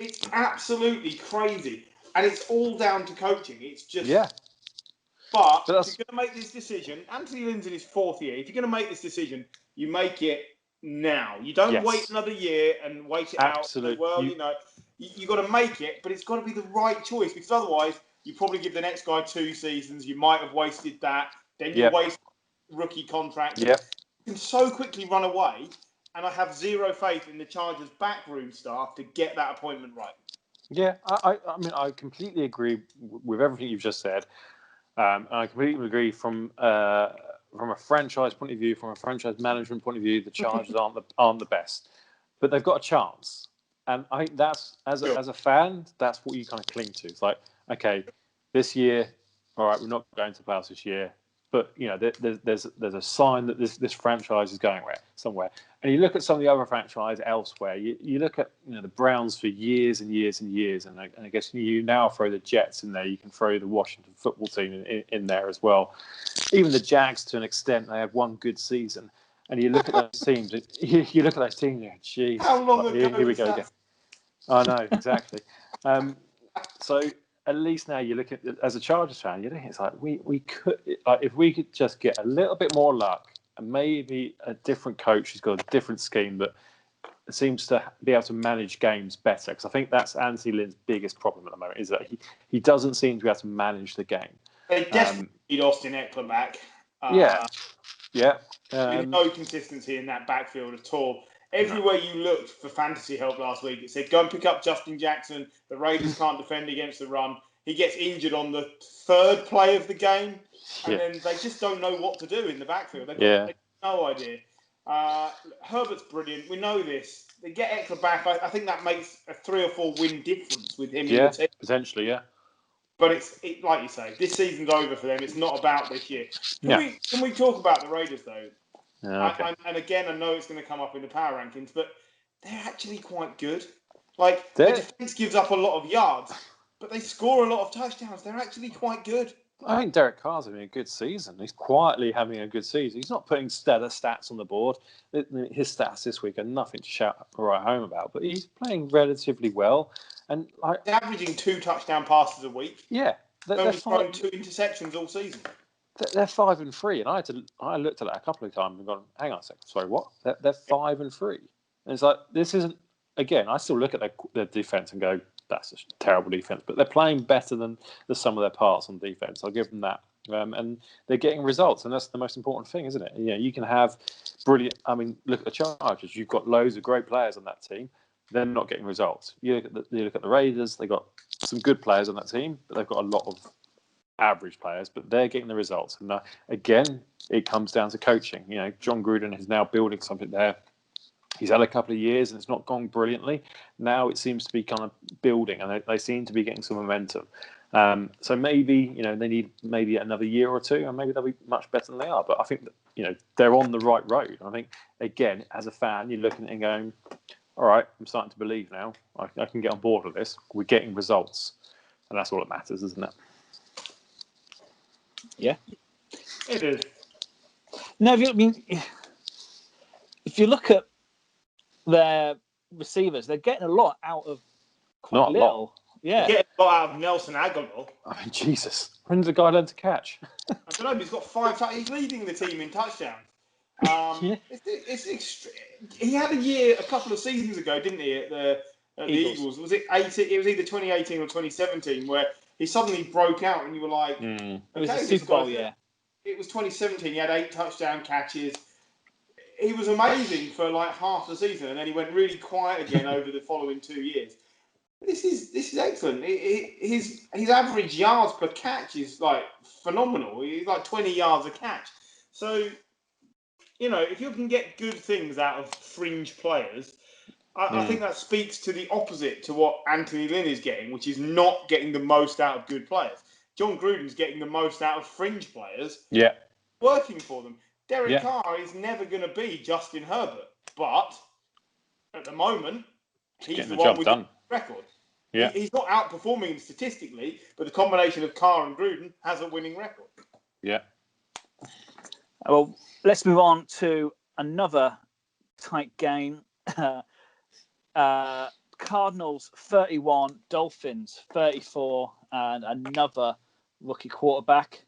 It's absolutely crazy. And it's all down to coaching. It's just... Yeah. But if you're going to make this decision, Anthony Lynn's in his 4th year. If you're going to make this decision, you make it now. You don't wait another year and wait it out. Well, you've got to make it, but it's got to be the right choice, because otherwise you probably give the next guy 2 seasons. You might have wasted that. Then you waste rookie contract. Yep. You can so quickly run away, and I have zero faith in the Chargers' backroom staff to get that appointment right. Yeah, I mean, I completely agree with everything you've just said. I completely agree from a franchise point of view, from a franchise management point of view, the Chargers aren't the best, but they've got a chance. And I think that's as a fan, that's what you kind of cling to. It's like, okay, this year, all right, we're not going to the playoffs this year, but there's a sign that this franchise is going somewhere. And you look at some of the other franchises elsewhere. You look at the Browns for years and years and years, and I guess you now throw the Jets in there. You can throw the Washington football team in there as well. Even the Jags, to an extent, they had one good season. And you look at those teams. You look at those teams. And geez, how long ago here we go again. I know, exactly. So at least now you look at, as a Chargers fan, it's like we could, like, if we could just get a little bit more luck, and maybe a different coach who's got a different scheme that seems to be able to manage games better. Because I think that's Anthony Lynn's biggest problem at the moment, is that he doesn't seem to be able to manage the game. They definitely need Austin Eckler back. No consistency in that backfield at all. Everywhere you looked for fantasy help last week, it said, go and pick up Justin Jackson. The Raiders can't defend against the run. He gets injured on the 3rd play of the game. And then they just don't know what to do in the backfield. They've got no idea. Herbert's brilliant. We know this. They get Eckler back. I think that makes a 3 or 4 win difference with him in the team. Potentially, yeah. But it's like you say, this season's over for them. It's not about this year. Can we talk about the Raiders, though? Okay. And again, I know it's going to come up in the power rankings, but they're actually quite good. Like, the defense gives up a lot of yards, but they score a lot of touchdowns. They're actually quite good. I think Derek Carr's having a good season. He's quietly having a good season. He's not putting stellar stats on the board. His stats this week are nothing to shout right home about, but he's playing relatively well. And he's averaging 2 touchdown passes a week. Yeah, they're throwing 2 interceptions all season. They're 5-3, and I looked at that a couple of times and gone, hang on a second, sorry, what? They're 5-3, and it's like this isn't. Again, I still look at their defense and go, that's a terrible defense, but they're playing better than the sum of their parts on defense. I'll give them that, and they're getting results, and that's the most important thing, isn't it? Yeah, you can have brilliant. I mean, look at the Chargers. You've got loads of great players on that team. They're not getting results. You look at the Raiders. They've got some good players on that team, but they've got a lot of average players, but they're getting the results. And again, it comes down to coaching. You know, John Gruden is now building something there. He's had a couple of years and it's not gone brilliantly. Now it seems to be kind of building, and they seem to be getting some momentum. So maybe they need maybe another year or two, and maybe they'll be much better than they are. But I think that they're on the right road. I think again, as a fan, you're looking at it and going, all right, I'm starting to believe now. I can get on board with this. We're getting results, and that's all that matters, isn't it? Yeah, it is. No, if you look at their receivers, they're getting a lot out of quite Not little. Lot. Yeah, Getting a lot out of Nelson Aguilar. I mean, Jesus, when did the guy learn to catch? I don't know, but he's got 5. He's leading the team in touchdowns. Yeah. He had a year a couple of seasons ago, didn't he? At the Eagles. Was it 80? It was either 2018 or 2017 where he suddenly broke out, and you were like, It was a Super Bowl, yeah. It was 2017. He had 8 touchdown catches. He was amazing for like half the season, and then he went really quiet again over the following 2 years. This is excellent. His average yards per catch is like phenomenal. He's like 20 yards a catch. So, if you can get good things out of fringe players, I think that speaks to the opposite to what Anthony Lynn is getting, which is not getting the most out of good players. John Gruden's getting the most out of fringe players. Yeah. Working for them. Derek Carr is never going to be Justin Herbert, but at the moment, he's the one with the record. Yeah. He's not outperforming him statistically, but the combination of Carr and Gruden has a winning record. Yeah. Well, let's move on to another tight game. Cardinals 31, Dolphins 34, and another rookie quarterback.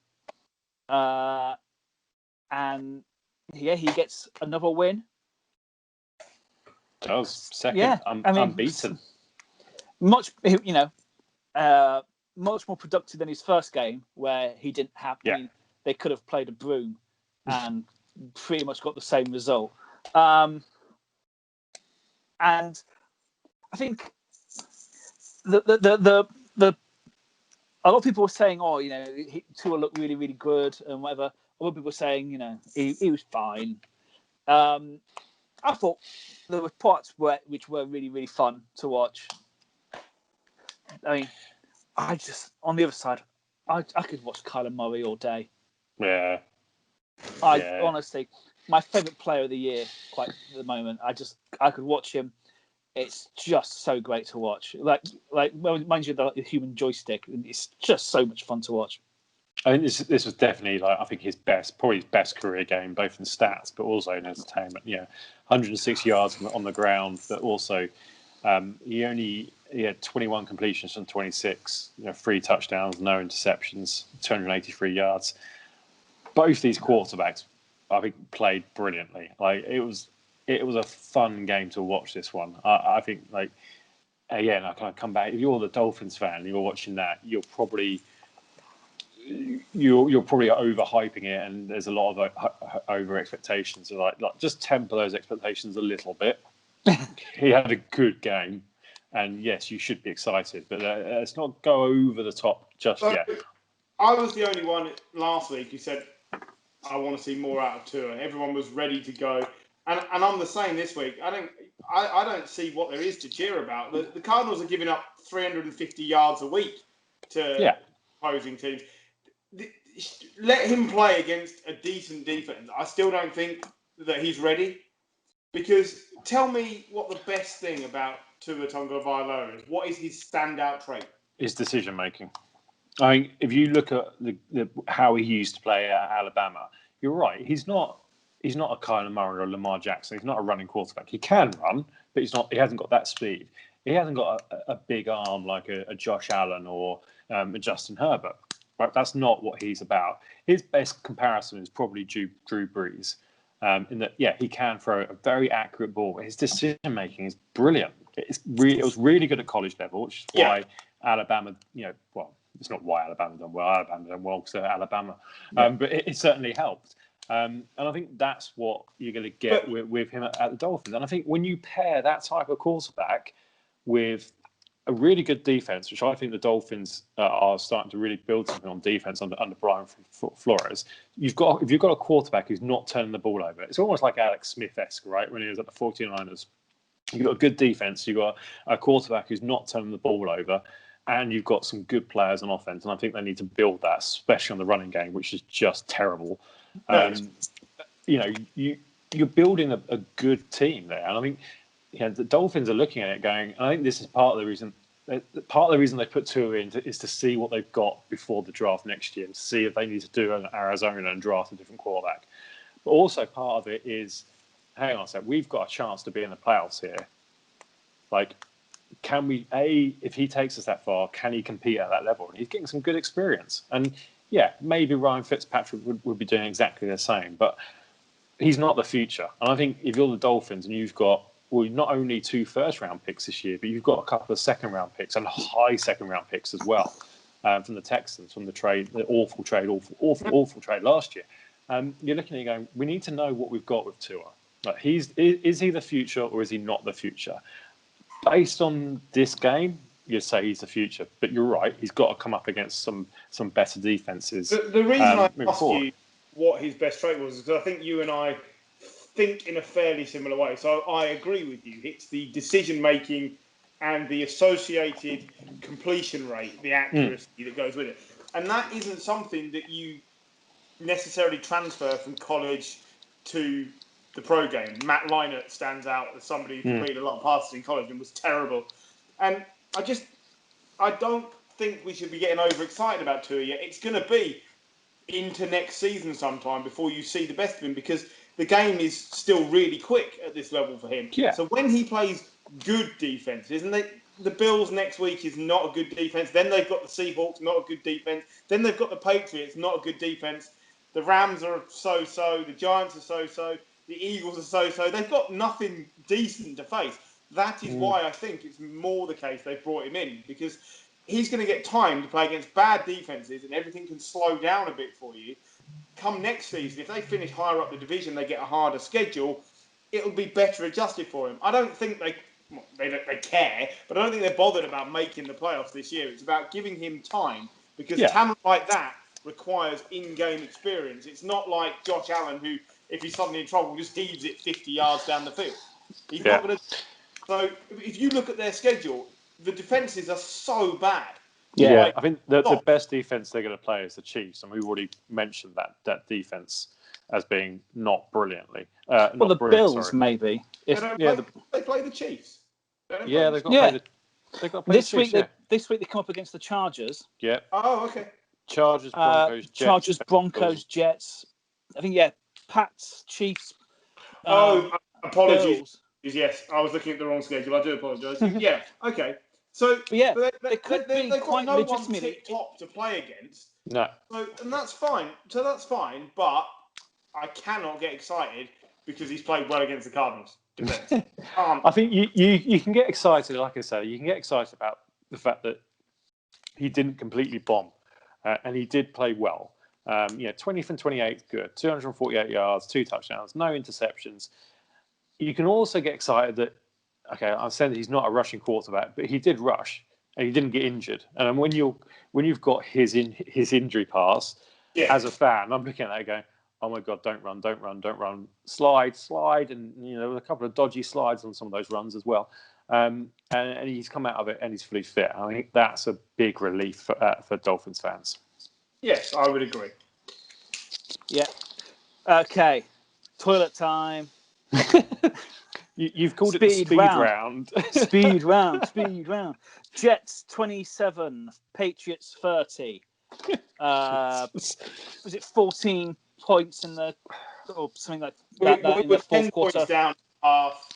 And he gets another win. Does second unbeaten. Much much more productive than his first game, where he didn't have. Yeah. I mean, they could have played a broom and pretty much got the same result. And I think the a lot of people were saying, Tua looked really, really good and whatever. Other people were saying, he was fine. I thought there were parts which were really, really fun to watch. I mean, on the other side, I could watch Kyler Murray all day. Yeah. Honestly, my favourite player of the year, quite at the moment. I could watch him. It's just so great to watch. Like reminds you of the human joystick. It's just so much fun to watch. I think this was definitely I think his best career game, both in stats but also in entertainment. 106 yards on the ground, but also he had 21 completions from 26, 3 touchdowns, no interceptions, 283 yards. Both these quarterbacks, I think, played brilliantly. It was a fun game to watch. This one, I think. Again, I kind of come back. If you're the Dolphins fan, and you're watching that, you're probably overhyping it, and there's a lot of over expectations. So just temper those expectations a little bit. He had a good game, and yes, you should be excited, but let's not go over the top just yet. I was the only one last week who said I want to see more out of Tua. Everyone was ready to go, and I'm the same this week. I don't see what there is to cheer about. The Cardinals are giving up 350 yards a week to opposing teams. Let him play against a decent defense. I still don't think that he's ready, because tell me what the best thing about Tua Tagovailoa is. What is his standout trait? His decision making. I mean, if you look at how he used to play at Alabama, you're right. He's not a Kyler Murray or Lamar Jackson. He's not a running quarterback. He can run, but he hasn't got that speed. He hasn't got a big arm like a Josh Allen or a Justin Herbert. But that's not what he's about. His best comparison is probably Drew Brees. In that, he can throw a very accurate ball. His decision making is brilliant. It was really good at college level, which is why Alabama, it's not why Alabama done well. Alabama done well because they're Alabama, but it certainly helped. And I think that's what you're going to get with him at the Dolphins. And I think when you pair that type of quarterback with a really good defense, which I think the Dolphins are starting to really build something on defense under Brian Flores. If you've got a quarterback who's not turning the ball over, it's almost like Alex Smith-esque, right? When he was at the 49ers, you've got a good defense, you've got a quarterback who's not turning the ball over, and you've got some good players on offense. And I think they need to build that, especially on the running game, which is just terrible. You're building a good team there, and I think the Dolphins are looking at it going, and I think this is part of the reason. Part of the reason they put Tua in is to see what they've got before the draft next year, and to see if they need to do an Arizona and draft a different quarterback. But also part of it is, hang on a sec, we've got a chance to be in the playoffs here. Like, can we? If he takes us that far, can he compete at that level? And he's getting some good experience. And maybe Ryan Fitzpatrick would be doing exactly the same, but he's not the future. And I think if you're the Dolphins and you've got not only 2 first-round picks this year, but you've got a couple of second-round picks and high second-round picks as well from the Texans, from the awful trade last year. You're looking at it going, we need to know what we've got with Tua. Like, is he the future or is he not the future? Based on this game, you'd say he's the future. But you're right, he's got to come up against some better defenses. The reason I asked you what his best trait was because I think you and I think in a fairly similar way. So I agree with you. It's the decision making and the associated completion rate, the accuracy that goes with it. And that isn't something that you necessarily transfer from college to the pro game. Matt Leinart stands out as somebody who completed a lot of passes in college and was terrible. And I don't think we should be getting overexcited about Tua yet. It's going to be into next season sometime before you see the best of him because the game is still really quick at this level for him. Yeah. So when he plays good defenses, and the Bills next week is not a good defense, then they've got the Seahawks, not a good defense, then they've got the Patriots, not a good defense, the Rams are so-so, the Giants are so-so, the Eagles are so-so. They've got nothing decent to face. That is why I think it's more the case they've brought him in, because he's going to get time to play against bad defenses and everything can slow down a bit for you. Come next season, if they finish higher up the division, they get a harder schedule, it'll be better adjusted for him. I don't think they care, but I don't think they're bothered about making the playoffs this year. It's about giving him time, because talent like that requires in-game experience. It's not like Josh Allen, who, if he's suddenly in trouble, just heaves it 50 yards down the field. He's not going to. So if you look at their schedule, the defenses are so bad. Yeah, I think the best defense they're going to play is the Chiefs, and we've already mentioned that defense as being not brilliantly. The Bills, maybe. They play the Chiefs. They've got to play this the week. Chiefs, This week they come up against the Chargers. Yeah. Oh, okay. Chargers, Broncos, Jets. Chargers, Broncos, Jets. I think Pats, Chiefs. Apologies. Bills. Yes, I was looking at the wrong schedule. I do apologise. Yeah, okay. So, they could be quite no one legitimately tip top to play against. No. And that's fine. So that's fine, but I cannot get excited because he's played well against the Cardinals. I think you can get excited, like I say, you can get excited about the fact that he didn't completely bomb, and he did play well. 20 from 28, good. 248 yards, 2 touchdowns, no interceptions. You can also get excited that, I'm saying that he's not a rushing quarterback, but he did rush and he didn't get injured. And when you've got his injury pass, as a fan, I'm looking at that going, oh my God, don't run, slide, and there were a couple of dodgy slides on some of those runs as well. And he's come out of it and he's fully fit. I think that's a big relief for Dolphins fans. Yes, I would agree. Yeah. Okay. Toilet time. You've called it the speed round. Speed round. Jets 27, Patriots 30. Was it 14 points in the or something like that We in were the fourth 10 quarter? points down half.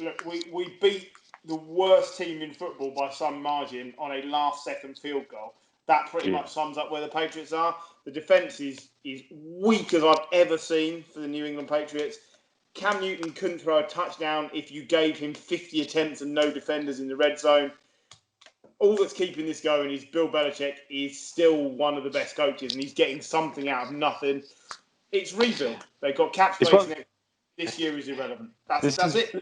Look, we beat the worst team in football by some margin on a last-second field goal. That pretty much sums up where the Patriots are. The defence is weak as I've ever seen for the New England Patriots. Cam Newton couldn't throw a touchdown if you gave him 50 attempts and no defenders in the red zone. All that's keeping this going is Bill Belichick is still one of the best coaches and he's getting something out of nothing. It's rebuild. They've got cap space next. This year is irrelevant. That's it.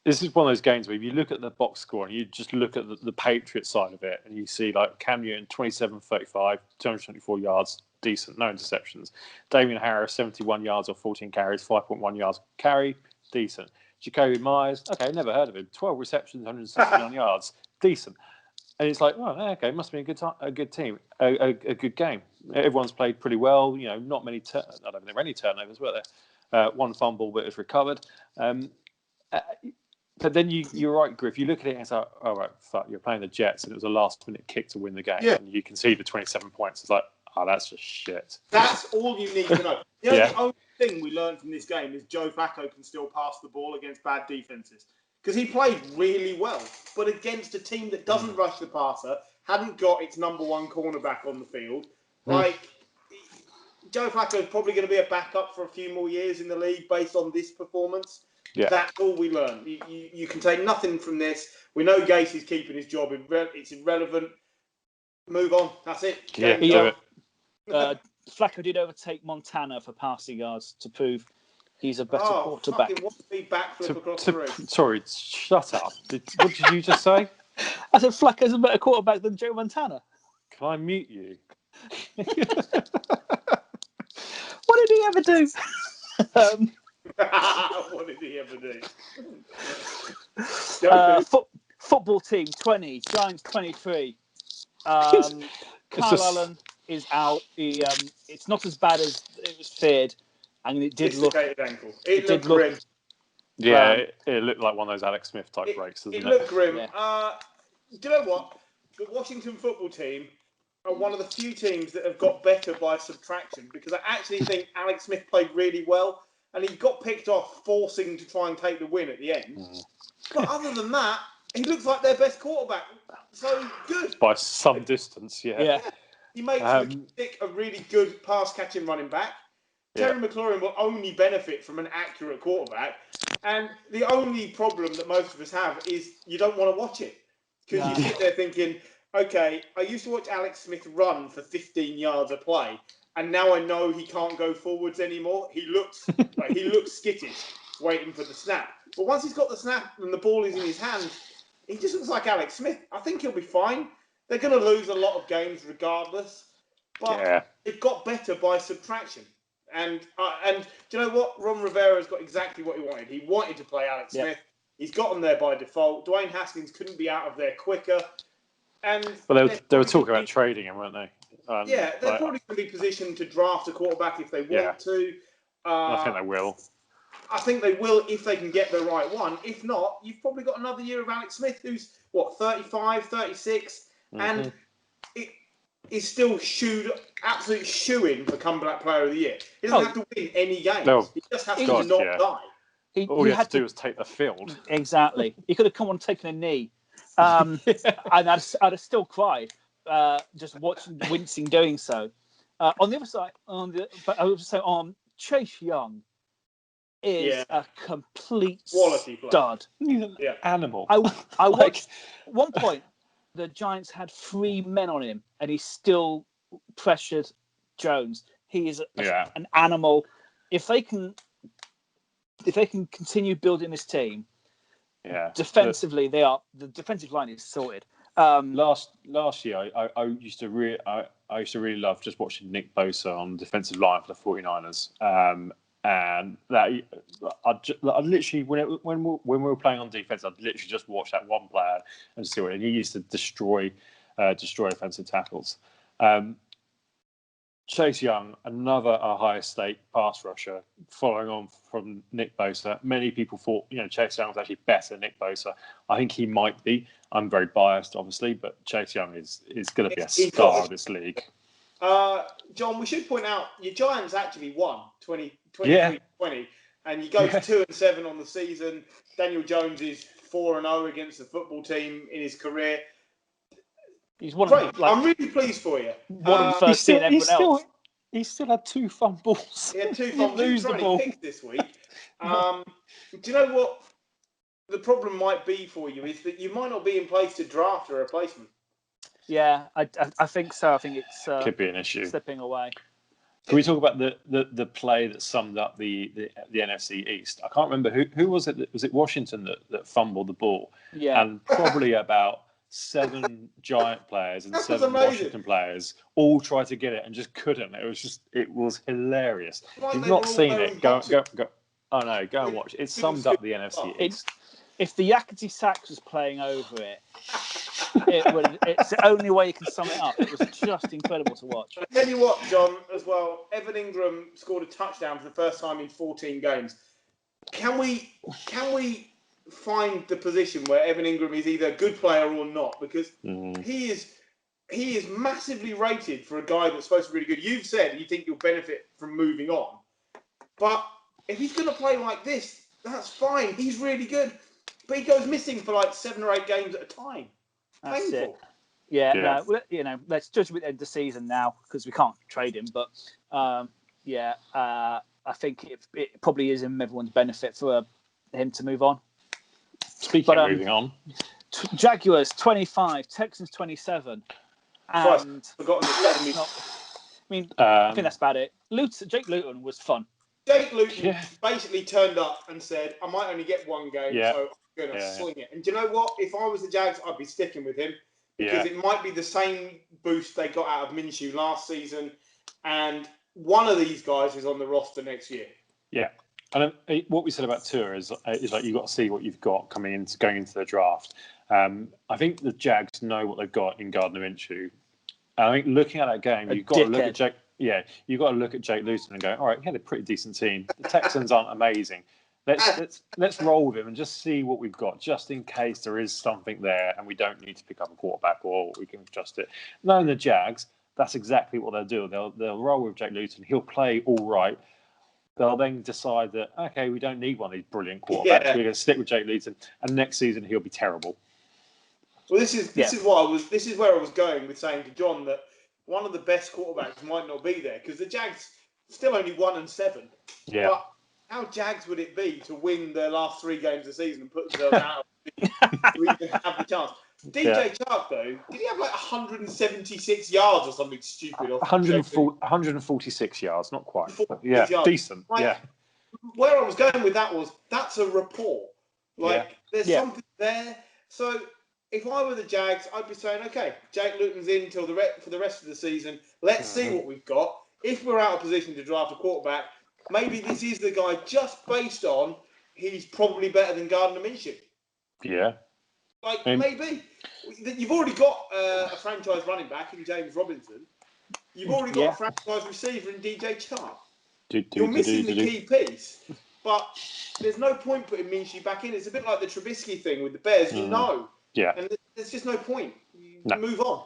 This is one of those games where if you look at the box score and you just look at the Patriots side of it and you see like Cam Newton, 27-35, 224 yards, decent, no interceptions. Damian Harris, 71 yards or 14 carries, 5.1 yards carry, decent. Jacoby Myers, okay, never heard of him, 12 receptions, 169 yards, decent. And it's like, oh, okay, must be a good team, a good game. Everyone's played pretty well. You know, not many. I don't think there were any turnovers, were there? One fumble, but it was recovered. But then you're right, Griff. You look at it and it's like, oh, right, fuck, you're playing the Jets, and it was a last-minute kick to win the game, and you concede the 27 points. It's like, oh, that's just shit. That's all you need to know. The only thing we learned from this game is Joe Flacco can still pass the ball against bad defenses. Because he played really well, but against a team that doesn't rush the passer, hadn't got its number one cornerback on the field. Like, Joe Flacco is probably going to be a backup for a few more years in the league based on this performance. Yeah. That's all we learn. You can take nothing from this. We know Gase is keeping his job. It's irrelevant. Move on. That's it. Flacco did overtake Montana for passing yards to prove he's a better quarterback. Sorry, shut up. What did you just say? I said Flacco's a better quarterback than Joe Montana. Can I mute you? What did he ever do? What did he ever do? Football team 20, Giants 23. Kyle Allen is out. It's not as bad as it was feared, and it did look. Ankle. It looked grim. Yeah, it looked like one of those Alex Smith type breaks, doesn't it? It looked grim. Yeah. Do you know what? The Washington football team are one of the few teams that have got better by subtraction, because I actually think Alex Smith played really well, and he got picked off forcing to try and take the win at the end. But other than that, he looks like their best quarterback. So good. By some distance, yeah. He makes McKissick a really good pass-catching running back. Terry McLaurin will only benefit from an accurate quarterback. And the only problem that most of us have is you don't want to watch it. Because you sit there thinking, okay, I used to watch Alex Smith run for 15 yards a play, and now I know he can't go forwards anymore. He looks skittish, waiting for the snap. But once he's got the snap and the ball is in his hands, he just looks like Alex Smith. I think he'll be fine. They're going to lose a lot of games regardless, but it got better by subtraction. And do you know what? Ron Rivera's got exactly what he wanted. He wanted to play Alex Smith. He's got him there by default. Dwayne Haskins couldn't be out of there quicker. And they were talking about trading him, weren't they? They're probably going to be positioned to draft a quarterback if they want to. I think they will. I think they will if they can get the right one. If not, you've probably got another year of Alex Smith, who's, 35, 36, and it is still absolute shoo-in for comeback player of the year. He doesn't have to win any games. No. He just has to not die. All he had to do was take the field. Exactly. He could have come on and taken a knee. And I'd have still cried, just watching, wincing, doing so. On the other side, I would say Chase Young is a complete stud. He's an animal. I watched one point. The Giants had 3 men on him, and he still pressured Jones. He is an animal. If they can continue building this team, defensively the defensive line is sorted. Last year, I used to really love just watching Nick Bosa on the defensive line for the 49ers. And that I literally when we were playing on defense, I'd literally just watch that one player and see what. And he used to destroy defensive tackles. Chase Young, another Ohio State pass rusher, following on from Nick Bosa. Many people thought, Chase Young was actually better than Nick Bosa. I think he might be. I'm very biased, obviously, but Chase Young is going to be a star of this league. John, we should point out your Giants actually won 23-20, and you go to 2-7 on the season. Daniel Jones is 4-0 against the football team in his career. He's one Great. I'm really pleased for you. One of the first in everyone else. He still had 2 fumbles. He had 2 fumbles. He lose the ball Picks this week. Do you know what the problem might be for you is that you might not be in place to draft a replacement. Yeah, I think so. I think it's could be an issue. Slipping away. Can we talk about the play that summed up the NFC East? I can't remember who was it. Was it Washington that fumbled the ball? Yeah, and probably about 7 Giant players and 7 Washington players all tried to get it and just couldn't. It was hilarious. If you've not seen it, go. Oh no, go and watch it. It summed up the NFC East. If the Yakety Sax was playing over it, it's the only way you can sum it up. It was just incredible to watch. I tell you what, John, as well, Evan Ingram scored a touchdown for the first time in 14 games. Can we find the position where Evan Ingram is either a good player or not? Because he is massively rated for a guy that's supposed to be really good. You've said you think you'll benefit from moving on. But if he's going to play like this, that's fine. He's really good. But he goes missing for like 7 or 8 games at a time. That's Painful. it. Yeah. No, let's judge him at the end of the season now because we can't trade him. But I think it probably is in everyone's benefit for him to move on. Speaking of moving on, Jaguars 25, Texans 27, and forgotten I think that's about it. Jake Luton was fun. Jake Luton basically turned up and said, "I might only get 1 game, so I'm going to sling it." And do you know what? If I was the Jags, I'd be sticking with him because it might be the same boost they got out of Minshew last season, and one of these guys is on the roster next year. Yeah. And what we said about Tua is like you've got to see what you've got going into the draft. I think the Jags know what they've got in Gardner Minshew. And I think looking at that game, you've got to look at Jake. Yeah, you've got to look at Jake Luton and go, all right, he had a pretty decent team. The Texans aren't amazing. Let's roll with him and just see what we've got, just in case there is something there and we don't need to pick up a quarterback or we can adjust it. Knowing the Jags, that's exactly what they'll do. They'll roll with Jake Luton. He'll play all right. They'll then decide that, okay, we don't need one of these brilliant quarterbacks. We're going to stick with Jake Luton, and next season he'll be terrible. Well, this is where I was going with saying to John that one of the best quarterbacks might not be there because the Jags still only 1-7. Yeah. But how Jags would it be to win their last 3 games of the season and put themselves out to even have the chance? DJ Chark, though, did he have like 176 yards or something stupid? 146 yards, not quite. But yeah, yards. Decent. Where I was going with that was that's a rapport. There's something there. So if I were the Jags, I'd be saying, okay, Jake Luton's in for the rest of the season. Let's see what we've got. If we're out of position to draft a quarterback, maybe this is the guy just based on he's probably better than Gardner Minshew. Yeah. Maybe. You've already got a franchise running back in James Robinson. You've already got a franchise receiver in DJ Chark. You're missing the key piece, but there's no point putting Minshew back in. It's a bit like the Trubisky thing with the Bears. Yeah. And there's just no point. Move on.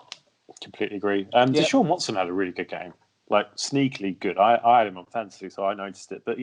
Completely agree. Deshaun Watson had a really good game. Sneakily good. I had him on fantasy, so I noticed it. But,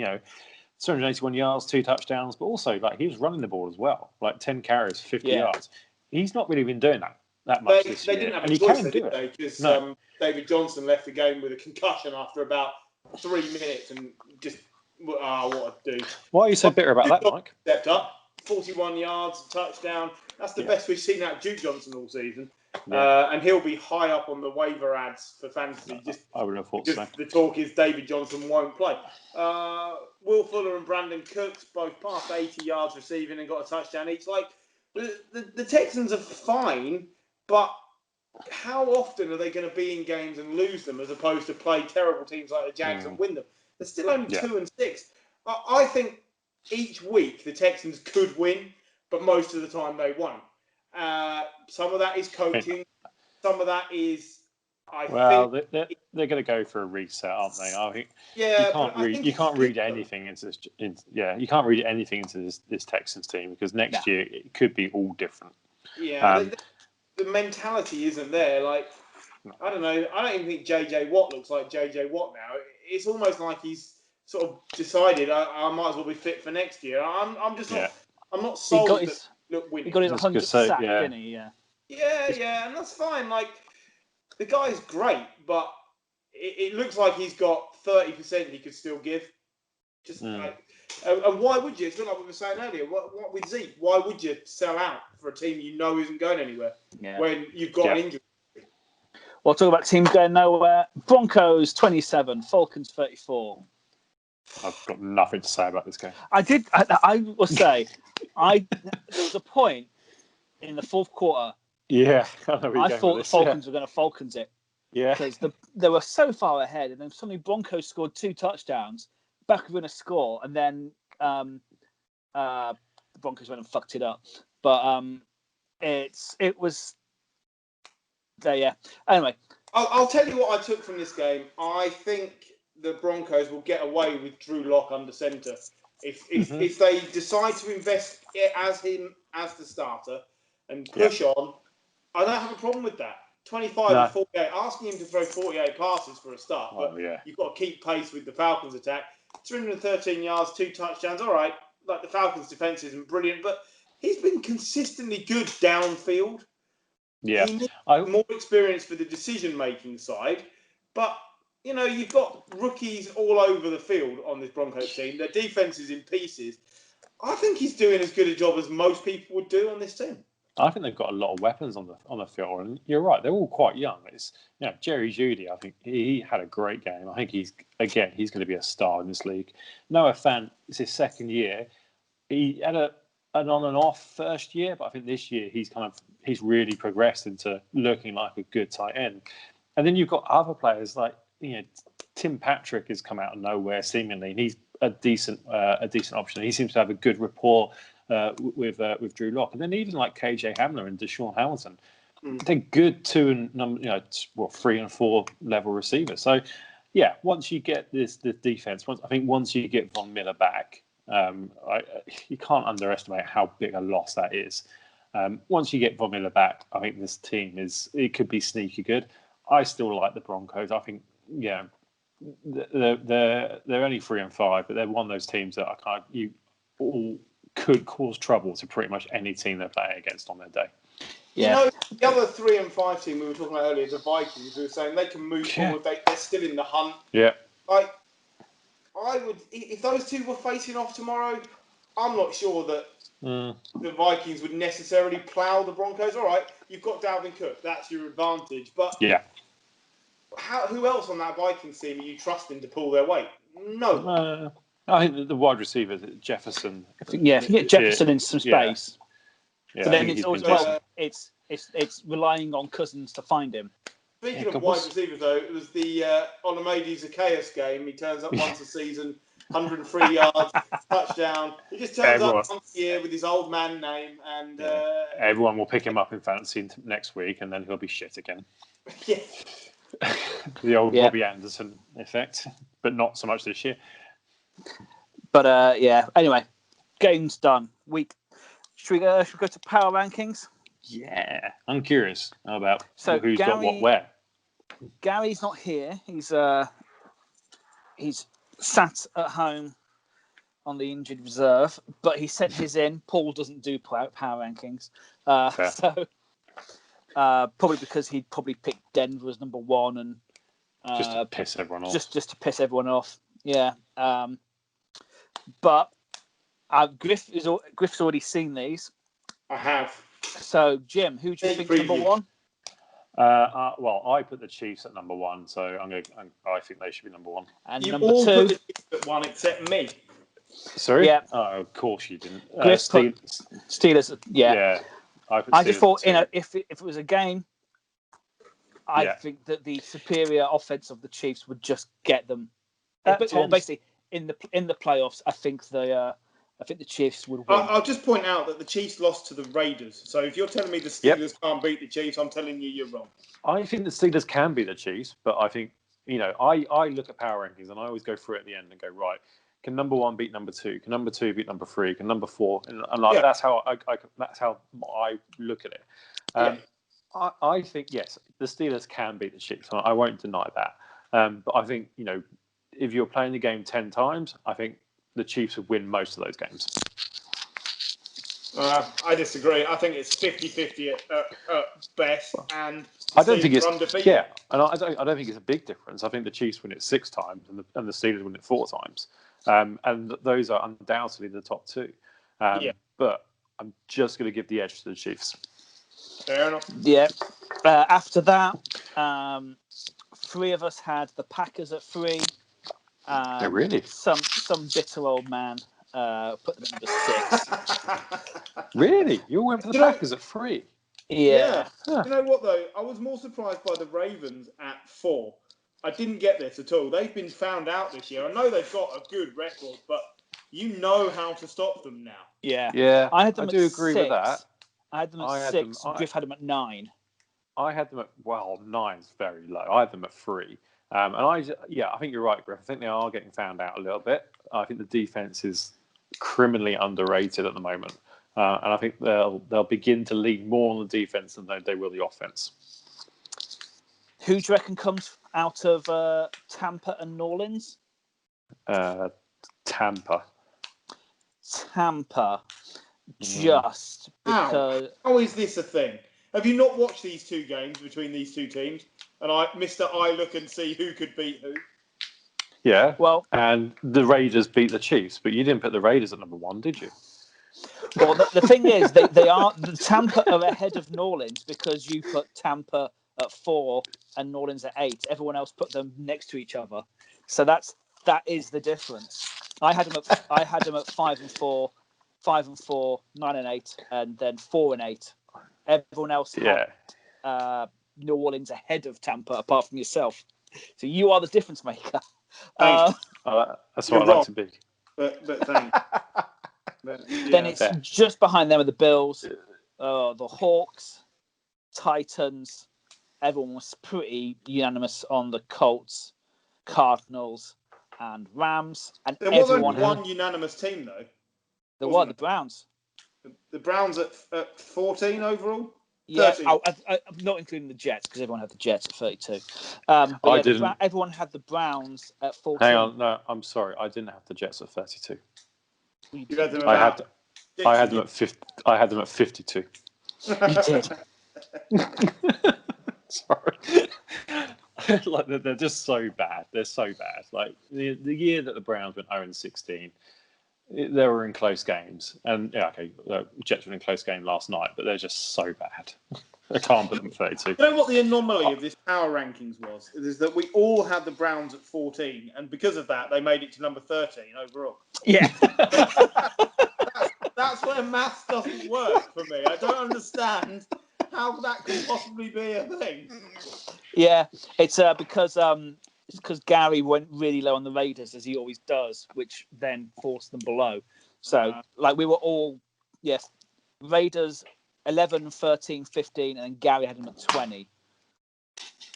281 yards, 2 touchdowns, but also he was running the ball as well. 10 carries, 50 yards. He's not really been doing that much this year. They didn't have a choice, did they? Because David Johnson left the game with a concussion after about 3 minutes and just, what a dude. Why are you so bitter about that, Mike? Stepped up, 41 yards, touchdown. That's the best we've seen out of Duke Johnson all season. Yeah. And he'll be high up on the waiver ads for fantasy. I would have thought so. The talk is David Johnson won't play. Will Fuller and Brandon Cooks both passed 80 yards receiving and got a touchdown each. The Texans are fine, but how often are they going to be in games and lose them as opposed to play terrible teams like the Jags and win them? They're still only 2-6. I think each week the Texans could win, but most of the time they won't. Some of that is coaching. Some of that is they're going to go for a reset, aren't they? I think you can't read anything into this. You can't read anything into this Texans team because next year it could be all different. Yeah, the mentality isn't there. Like, I don't know. I don't even think JJ Watt looks like JJ Watt now. It's almost like he's sort of decided I might as well be fit for next year. I'm just not. I'm not sold that. He got his 100th sack, didn't he? Yeah, and that's fine. Like, the guy's great, but it looks like he's got 30% he could still give. And why would you? It's not like we were saying earlier. What with Zeke? Why would you sell out for a team you know isn't going anywhere when you've got an injury? We'll talk about teams going nowhere. Broncos 27, Falcons 34. I've got nothing to say about this game. I will say, there was a point in the fourth quarter. Yeah, I thought the Falcons were going to Falcons it. Yeah, because they were so far ahead, and then suddenly Broncos scored 2 touchdowns, back within a score, and then the Broncos went and fucked it up. But it was there. Yeah. Anyway, I'll tell you what I took from this game. I think the Broncos will get away with Drew Lock under centre if they decide to invest as him as the starter and push on. I don't have a problem with that. 25 and 48. Asking him to throw 48 passes for a start, but you've got to keep pace with the Falcons' attack. 313 yards, 2 touchdowns. All right, like the Falcons' defense isn't brilliant, but he's been consistently good downfield. Yeah, he needs more experience for the decision-making side, but you've got rookies all over the field on this Broncos team. Their defense is in pieces. I think he's doing as good a job as most people would do on this team. I think they've got a lot of weapons on the field, and you're right. They're all quite young. It's Jerry Jeudy. I think he had a great game. I think he's going to be a star in this league. Noah Fant, it's his second year. He had an on and off first year, but I think this year he's really progressed into looking like a good tight end. And then you've got other players like Tim Patrick has come out of nowhere seemingly, and he's a decent option. He seems to have a good rapport with Drew Lock, and then even like KJ Hamler and Deshaun Hamilton, they're good 2 and 3 and 4 level receivers. So once you get the defense, once you get Von Miller back, you can't underestimate how big a loss that is. Once you get Von Miller back, I think this team could be sneaky good. I still like the Broncos. I think they're only 3 and 5, but they're one of those teams that could cause trouble to pretty much any team they're playing against on their day. Yeah. The other 3 and 5 team we were talking about earlier, the Vikings, we were saying they can move forward. They're still in the hunt. Yeah. I would, if those two were facing off tomorrow, I'm not sure that the Vikings would necessarily plough the Broncos. All right, you've got Dalvin Cook. That's your advantage. But who else on that Vikings team are you trusting to pull their weight? No. I think the wide receivers, Jefferson. If you get Jefferson in some space, but then it's also it's relying on Cousins to find him. Speaking of wide receivers, though, it was the Olamide Zacchaeus game. He turns up once a season, 103 yards, touchdown. He just turns up once a year with his old man name, and everyone will pick him up in fantasy next week, and then he'll be shit again. Yeah. The old Robbie Anderson effect, but not so much this year. But anyway, game's done. Should we go to power rankings? Yeah, I'm curious about who's Gary, got what where. Gary's not here. He's sat at home on the injured reserve, but he sent his in. Paul doesn't do power rankings, so probably because he'd probably pick Denver as number 1 and just to piss everyone off. Just to piss everyone off. Yeah. But Griff's already seen these. I have. So, Jim, who do you think number 1? Well, I put the Chiefs at number 1, so I think they should be number 1. And you number all 2 put the Chiefs at 1 except me. Sorry? Yeah. Oh, of course you didn't. Griff put Steelers. Yeah. I just thought, if it was a game, I think that the superior offense of the Chiefs would just get them. Basically, in the playoffs, I think the I think the Chiefs would win. I'll just point out that the Chiefs lost to the Raiders. So if you're telling me the Steelers can't beat the Chiefs, I'm telling you you're wrong. I think the Steelers can beat the Chiefs, but I think, I look at power rankings and I always go through it at the end and go, right, can number 1 beat number 2? Can number 2 beat number 3? Can number 4? And that's how I look at it. I think, yes, the Steelers can beat the Chiefs. I won't deny that. But I think, if you're playing the game 10 times, I think the Chiefs would win most of those games. I disagree. I think it's 50-50 at best, and I don't think it's undefeated. Yeah, and I don't think it's a big difference. I think the Chiefs win it 6 times, and the Steelers win it 4 times, and those are undoubtedly the top 2. But I'm just going to give the edge to the Chiefs. Fair enough. Yeah. After that, 3 of us had the Packers at 3. Really? Some bitter old man put them at number 6. Really? You went for the Packers at 3? Yeah. Huh. You know what, though? I was more surprised by the Ravens at 4. I didn't get this at all. They've been found out this year. I know they've got a good record, but you know how to stop them now. Yeah. I had them do agree 6. with that. I had them at 6. Griff had them at 9. I had them at, 9's very low. I had them at 3. And I think you're right, Griff. I think they are getting found out a little bit. I think the defense is criminally underrated at the moment. And I think they'll begin to lean more on the defense than they will the offense. Who do you reckon comes out of Tampa and New Orleans? Tampa. Just because. How is this a thing? Have you not watched these 2 games between these 2 teams? And Mr. I look and see who could beat who. Yeah. Well, and the Raiders beat the Chiefs, but you didn't put the Raiders at number 1, did you? Well, the thing is, the Tampa are ahead of New Orleans because you put Tampa at 4 and New Orleans at 8. Everyone else put them next to each other, so that is the difference. I had them at 5 and 4, 5 and 4, 9 and 8, and then 4 and 8. Everyone else had New Orleans ahead of Tampa, apart from yourself. So you are the difference maker. That's what I like to be. But thanks. Then it's just behind them are the Bills, the Hawks, Titans. Everyone was pretty unanimous on the Colts, Cardinals, and Rams. And there was only one unanimous team, though. There were the Browns. The Browns at 14 overall? Yeah, I'm not including the Jets because everyone had the Jets at 32. I didn't. Everyone had the Browns at 14. Hang on, no, I'm sorry. I didn't have the Jets at 32. You had them I had them at 50. I had them at 52. You did. Sorry. Like they're just so bad. They're so bad. Like the year that the Browns went 0-16, they were in close games, and the Jets were in a close game last night, but they're just so bad. I can't put them at 32. You know what the anomaly of this power rankings was? Is that we all had the Browns at 14, and because of that, they made it to number 13 overall. Yeah. That's where maths doesn't work for me. I don't understand how that could possibly be a thing. Yeah, it's because Gary went really low on the Raiders, as he always does, which then forced them below. So, we were all, Raiders 11, 13, 15, and then Gary had them at 20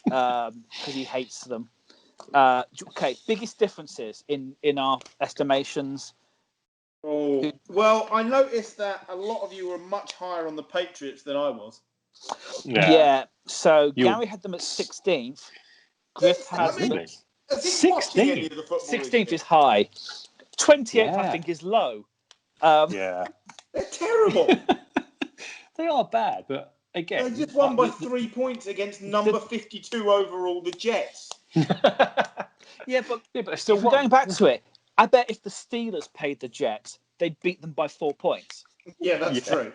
because he hates them. Biggest differences in our estimations. Oh, well, I noticed that a lot of you were much higher on the Patriots than I was. Yeah. So Gary had them at 16th. Griff had them at 16th. 16th is high. 28th, I think, is low. They're terrible. They are bad, but again, they just won by 3 points against number 52 overall, the Jets. But still, going back to it, I bet if the Steelers played the Jets, they'd beat them by 4 points. Yeah, that's true.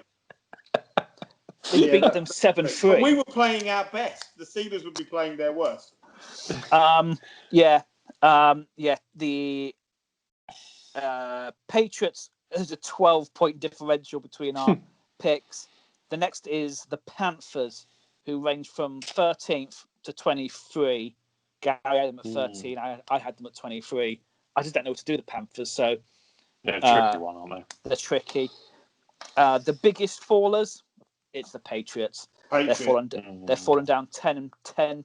They beat them 7-3. We were playing our best. The Steelers would be playing their worst. The Patriots, there's a 12-point differential between our picks. The next is the Panthers, who range from 13th to 23. Gary had them at 13. I had them at 23. I just don't know what to do with the Panthers. So They're a tricky one, aren't they? They're tricky. The biggest fallers, it's the Patriots. They're fallen down 10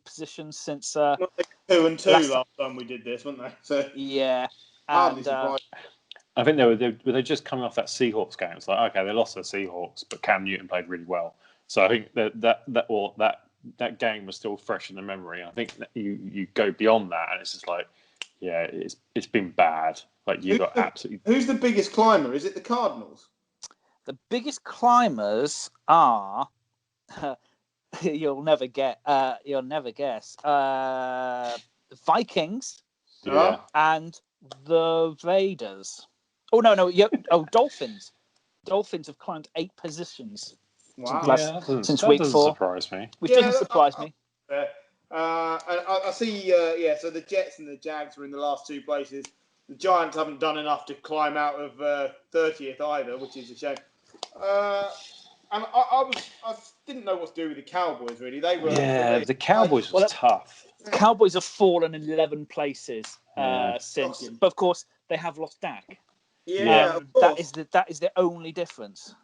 positions since. 2-2 last time we did this, weren't they? So yeah, hardly and surprised. I think they just coming off that Seahawks game. It's like, okay, they lost the Seahawks, but Cam Newton played really well. So I think that game was still fresh in the memory. I think that you go beyond that, and it's just like, yeah, it's been bad. Like absolutely. Who's the biggest climber? Is it the Cardinals? The biggest climbers are. You'll never guess. The Vikings and the Raiders. Oh no! Dolphins. Dolphins have climbed 8 positions. Wow! Since week 4. Surprise me. Which doesn't surprise me. I see. So the Jets and the Jags were in the last 2 places. The Giants haven't done enough to climb out of 30th either, which is a shame. And I didn't know what to do with the Cowboys, really. The Cowboys was tough. The Cowboys have fallen in 11 places since. But, of course, they have lost Dak. Yeah, of course. That is the only difference.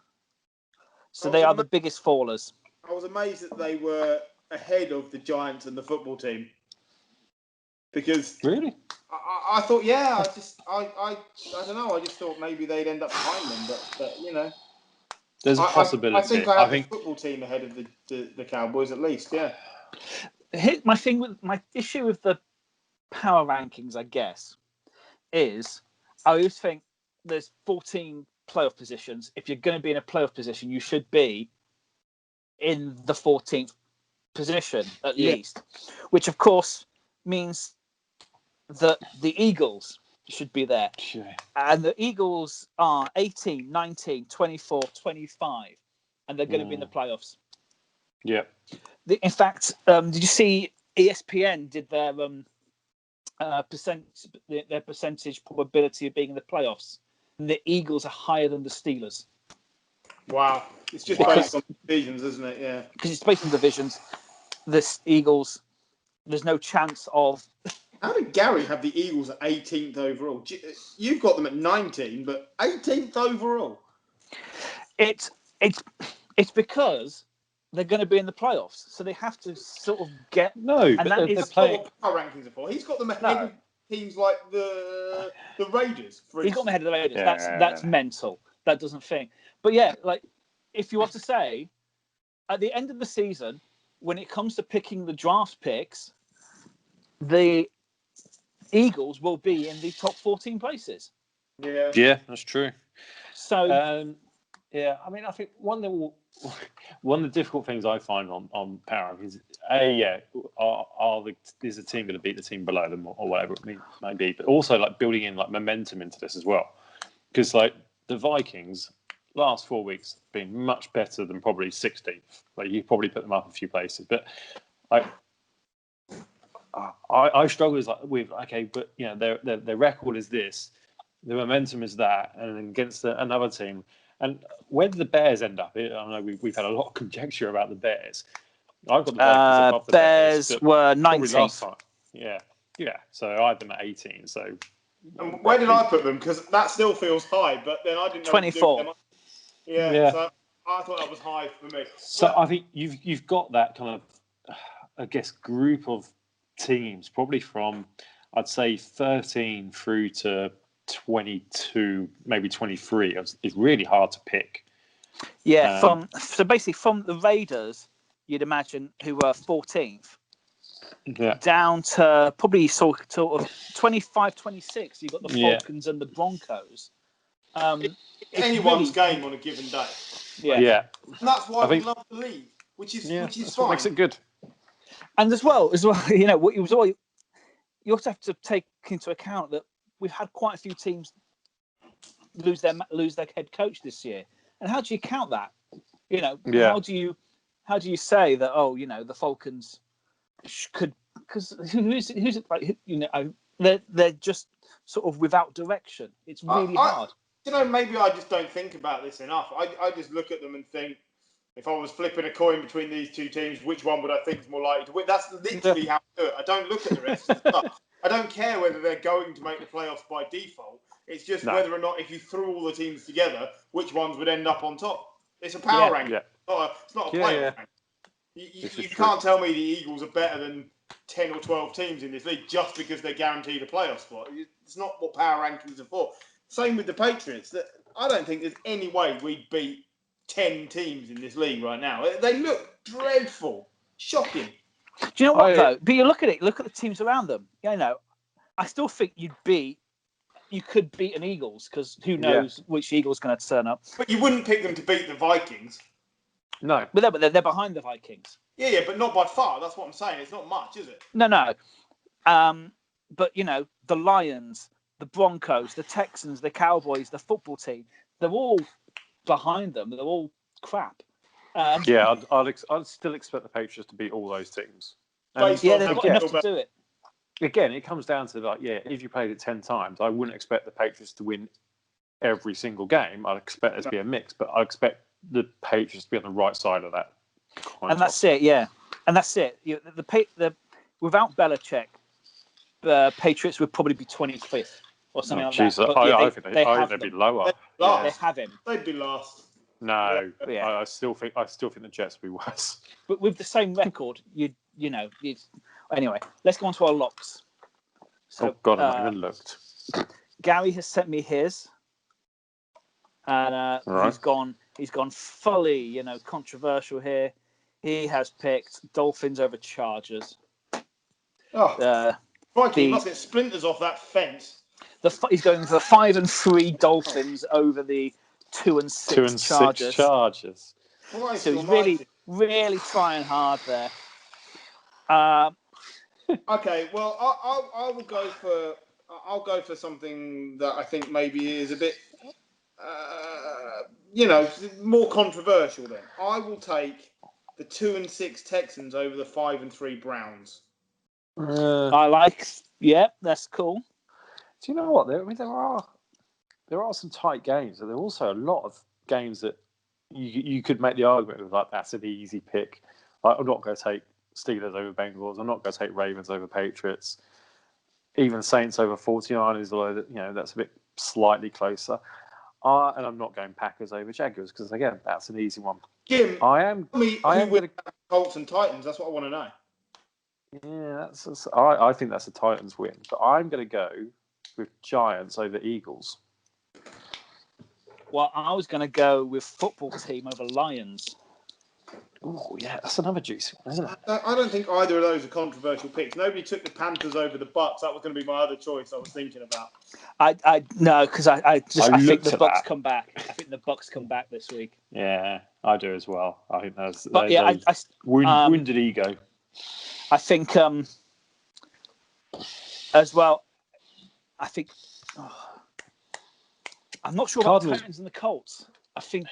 So they are the biggest fallers. I was amazed that they were ahead of the Giants and the football team. Because... Really? I thought, I don't know. I just thought maybe they'd end up behind them. But you know... There's a possibility. I think I have the football team ahead of the Cowboys at least. Yeah. My issue with the power rankings, I guess, is I always think there's 14 playoff positions. If you're going to be in a playoff position, you should be in the 14th position at least, which of course means that the Eagles should be there. Sure. And the Eagles are 18, 19, 24, 25, and they're going to be in the playoffs. Yeah. In fact, did you see ESPN did their percentage probability of being in the playoffs? And the Eagles are higher than the Steelers. Wow. It's just based on divisions, isn't it? Yeah. Because it's based on divisions. The Eagles, there's no chance of... How did Gary have the Eagles at 18th overall? You've got them at 19, but 18th overall. It's because they're going to be in the playoffs, so they have to sort of get. No, and but that they're playing. What power rankings are for. He's got them ahead of teams like the Raiders. He's got them ahead of the Raiders. Yeah. That's mental. That doesn't think. But yeah, like if you want to say, at the end of the season, when it comes to picking the draft picks, the Eagles will be in the top 14 places. Yeah, that's true. So, I mean, I think one of the difficult things I find on power is is the team going to beat the team below them or whatever it may be, but also like building in like momentum into this as well, because like the Vikings last 4 weeks been much better than probably 16th. Like you probably put them up a few places, but like. I struggle with but you know their record is this, the momentum is that, and against another team, and where did the Bears end up? I know we've had a lot of conjecture about the Bears. I've got the Vikings above the Bears. Bears were 19th. Yeah. So I had them at 18. So and where did I put them? Because that still feels high, but then I didn't know 24. So I thought that was high for me. So I think you've got that kind of, I guess, group of teams, probably from I'd say 13 through to 22, maybe 23. It's really hard to pick. Yeah, so basically from the Raiders, you'd imagine, who were 14th, down to probably sort of 25, 26. You've got the Falcons and the Broncos. Anyone's game on a given day. Yeah. And that's why we love the league, which is fine. What makes it good. And as well, you know, you also have to take into account that we've had quite a few teams lose their head coach this year. And how do you count that? You know, how do you say that? Oh, you know, the Falcons could, because who's it like? You know, they're just sort of without direction. It's really hard. You know, maybe I just don't think about this enough. I just look at them and think, if I was flipping a coin between these two teams, which one would I think is more likely to win? That's literally how I do it. I don't look at the rest of the stuff. I don't care whether they're going to make the playoffs by default. It's just whether or not, if you threw all the teams together, which ones would end up on top. It's a power ranking. Yeah. It's not a playoff ranking. You can't tell me the Eagles are better than 10 or 12 teams in this league just because they're guaranteed a playoff spot. It's not what power rankings are for. Same with the Patriots. I don't think there's any way we'd beat 10 teams in this league right now. They look dreadful. Shocking. Do you know what, though? But you look at it. Look at the teams around them. I still think you could beat an Eagles, because who knows which Eagle's going to turn up. But you wouldn't pick them to beat the Vikings. No. But they're behind the Vikings. Yeah, but not by far. That's what I'm saying. It's not much, is it? No. But, the Lions, the Broncos, the Texans, the Cowboys, the football team, they're all behind them. They're all crap. I'd still expect the Patriots to beat all those teams. They've got enough to do it. Again, it comes down to if you played it 10 times, I wouldn't expect the Patriots to win every single game. I'd expect there to be a mix, but I expect the Patriots to be on the right side of that. And that's it, yeah. And that's it. Without Belichick, the Patriots would probably be 25th or something like that. But, I think they'd be lower. They have him. They'd be last. No, I still think the Jets would be worse. But with the same record, anyway, let's go on to our locks. So, I haven't even looked. Gary has sent me his, and he's gone fully, controversial here. He has picked Dolphins over Chargers. Crikey, he must get splinters off that fence. He's going for 5-3 Dolphins over the 2-6 Chargers. So he's really, really trying hard there. Okay, well, I will go for. I'll go for something that I think maybe is a bit, more controversial. Then I will take the 2-6 Texans over the 5-3 Browns. I like. Yeah, that's cool. Do you know what? There are some tight games, and there are also a lot of games that you could make the argument of that's an easy pick. I'm not going to take Steelers over Bengals. I'm not going to take Ravens over Patriots. Even Saints over 49ers, although that's a bit slightly closer. And I'm not going Packers over Jaguars because again, that's an easy one. Jim, I am going to Colts and Titans. That's what I want to know. Yeah, I think that's a Titans win, but I'm going to go with Giants over Eagles. Well, I was going to go with football team over Lions. Oh, yeah, that's another juicy one, isn't it? I don't think either of those are controversial picks. Nobody took the Panthers over the Bucks. That was going to be my other choice I was thinking about. No, because I think the Bucks come back. I think the Bucks come back this week. Yeah, I do as well. I think that's wounded ego. I think as well. I think I'm not sure about the Titans and the Colts. I think.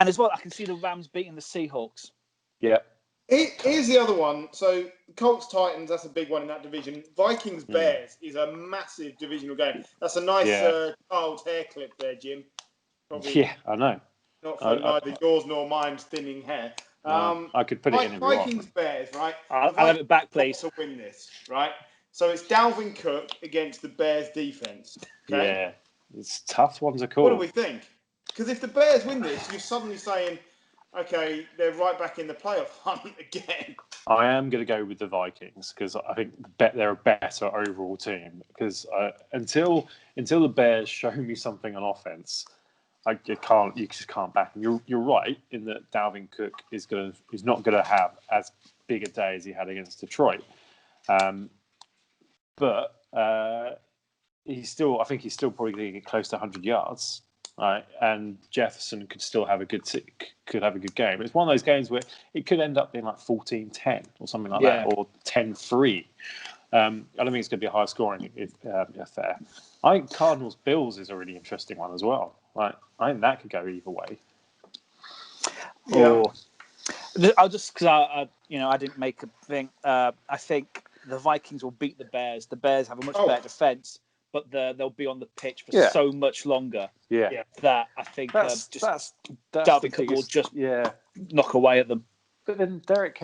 And as well, I can see the Rams beating the Seahawks. Yeah. Here's the other one. So, Colts, Titans, that's a big one in that division. Vikings, Bears is a massive divisional game. That's a nice child's hair clip there, Jim. Probably yeah, I know. Not for neither yours nor mine's thinning hair. I could put it in Vikings, Bears, right? I'll have it back, please. To win this, right? So, it's Dalvin Cook against the Bears defense. Okay? Yeah. It's tough ones to call. What do we think? Because if the Bears win this, you're suddenly saying, okay, they're right back in the playoff hunt again. I am going to go with the Vikings because I think they're a better overall team. Because until the Bears show me something on offense, you just can't back them. You're right in that Dalvin Cook is not going to have as big a day as he had against Detroit, but I think he's still probably going to get close to 100 yards. Right, and Jefferson could still have a good game. It's one of those games where it could end up being like 14-10 or something like that, or 10-3. I don't think it's going to be a high scoring affair. I think Cardinals Bills is a really interesting one as well. Right, I think that could go either way. Yeah. I'll just because I didn't make a thing. I think the Vikings will beat the Bears. The Bears have a much better defense. But they'll be on the pitch for so much longer. Yeah. That I think that's Dalvin Cook will just knock away at them. But then Derek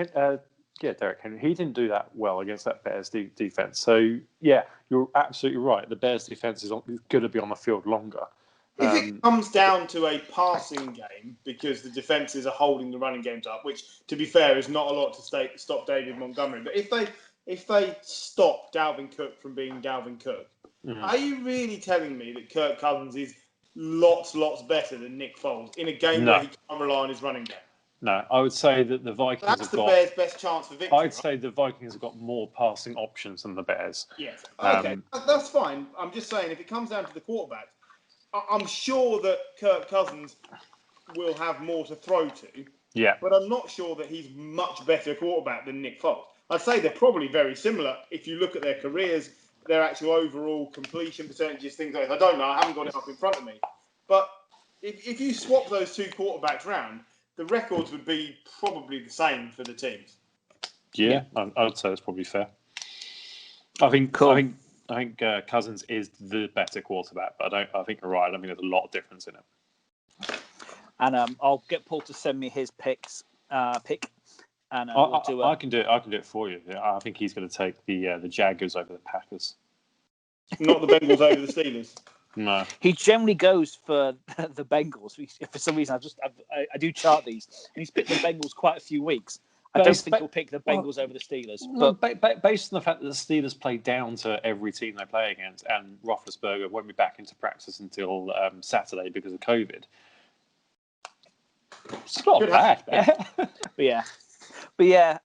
Yeah, Derek Henry. He didn't do that well against that Bears defense. So yeah, you're absolutely right. The Bears defense is going to be on the field longer. If it comes down to a passing game because the defenses are holding the running games up, which, to be fair, is not a lot to stop David Montgomery. But if they stop Dalvin Cook from being Dalvin Cook, are you really telling me that Kirk Cousins is lots better than Nick Foles in a game where he can't rely on his running game? No, I would say that the Vikings That's the Bears' best chance for victory. I'd say the Vikings have got more passing options than the Bears. Yes. Okay, that's fine. I'm just saying, if it comes down to the quarterback, I'm sure that Kirk Cousins will have more to throw to. Yeah. But I'm not sure that he's much better quarterback than Nick Foles. I'd say they're probably very similar if you look at their careers, their actual overall completion percentages, things like that. I don't know. I haven't got it up in front of me. But if you swap those two quarterbacks round, the records would be probably the same for the teams. Yeah. I would say that's probably fair. I think Cousins is the better quarterback, but I think you're right. I mean, there's a lot of difference in it. And I'll get Paul to send me his pick, and I can do it. I can do it for you. I think he's going to take the Jaguars over the Packers. Not the Bengals over the Steelers. No, he generally goes for the Bengals. For some reason, I do chart these, and he's picked the Bengals quite a few weeks. I don't think he'll pick the Bengals over the Steelers. But based on the fact that the Steelers play down to every team they play against, and Roethlisberger won't be back into practice until Saturday because of COVID. It's not bad. But yeah,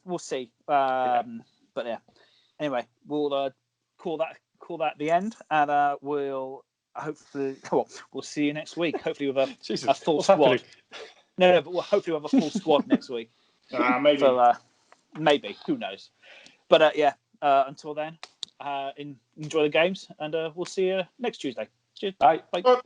we'll see. But yeah, anyway, we'll call that the end, and we'll hopefully we'll see you next week. Hopefully with a full squad. Happening? No, but we'll hopefully have a full squad next week. Maybe. So, maybe. Who knows? But until then, enjoy the games, and we'll see you next Tuesday. Cheers. Bye. Bye.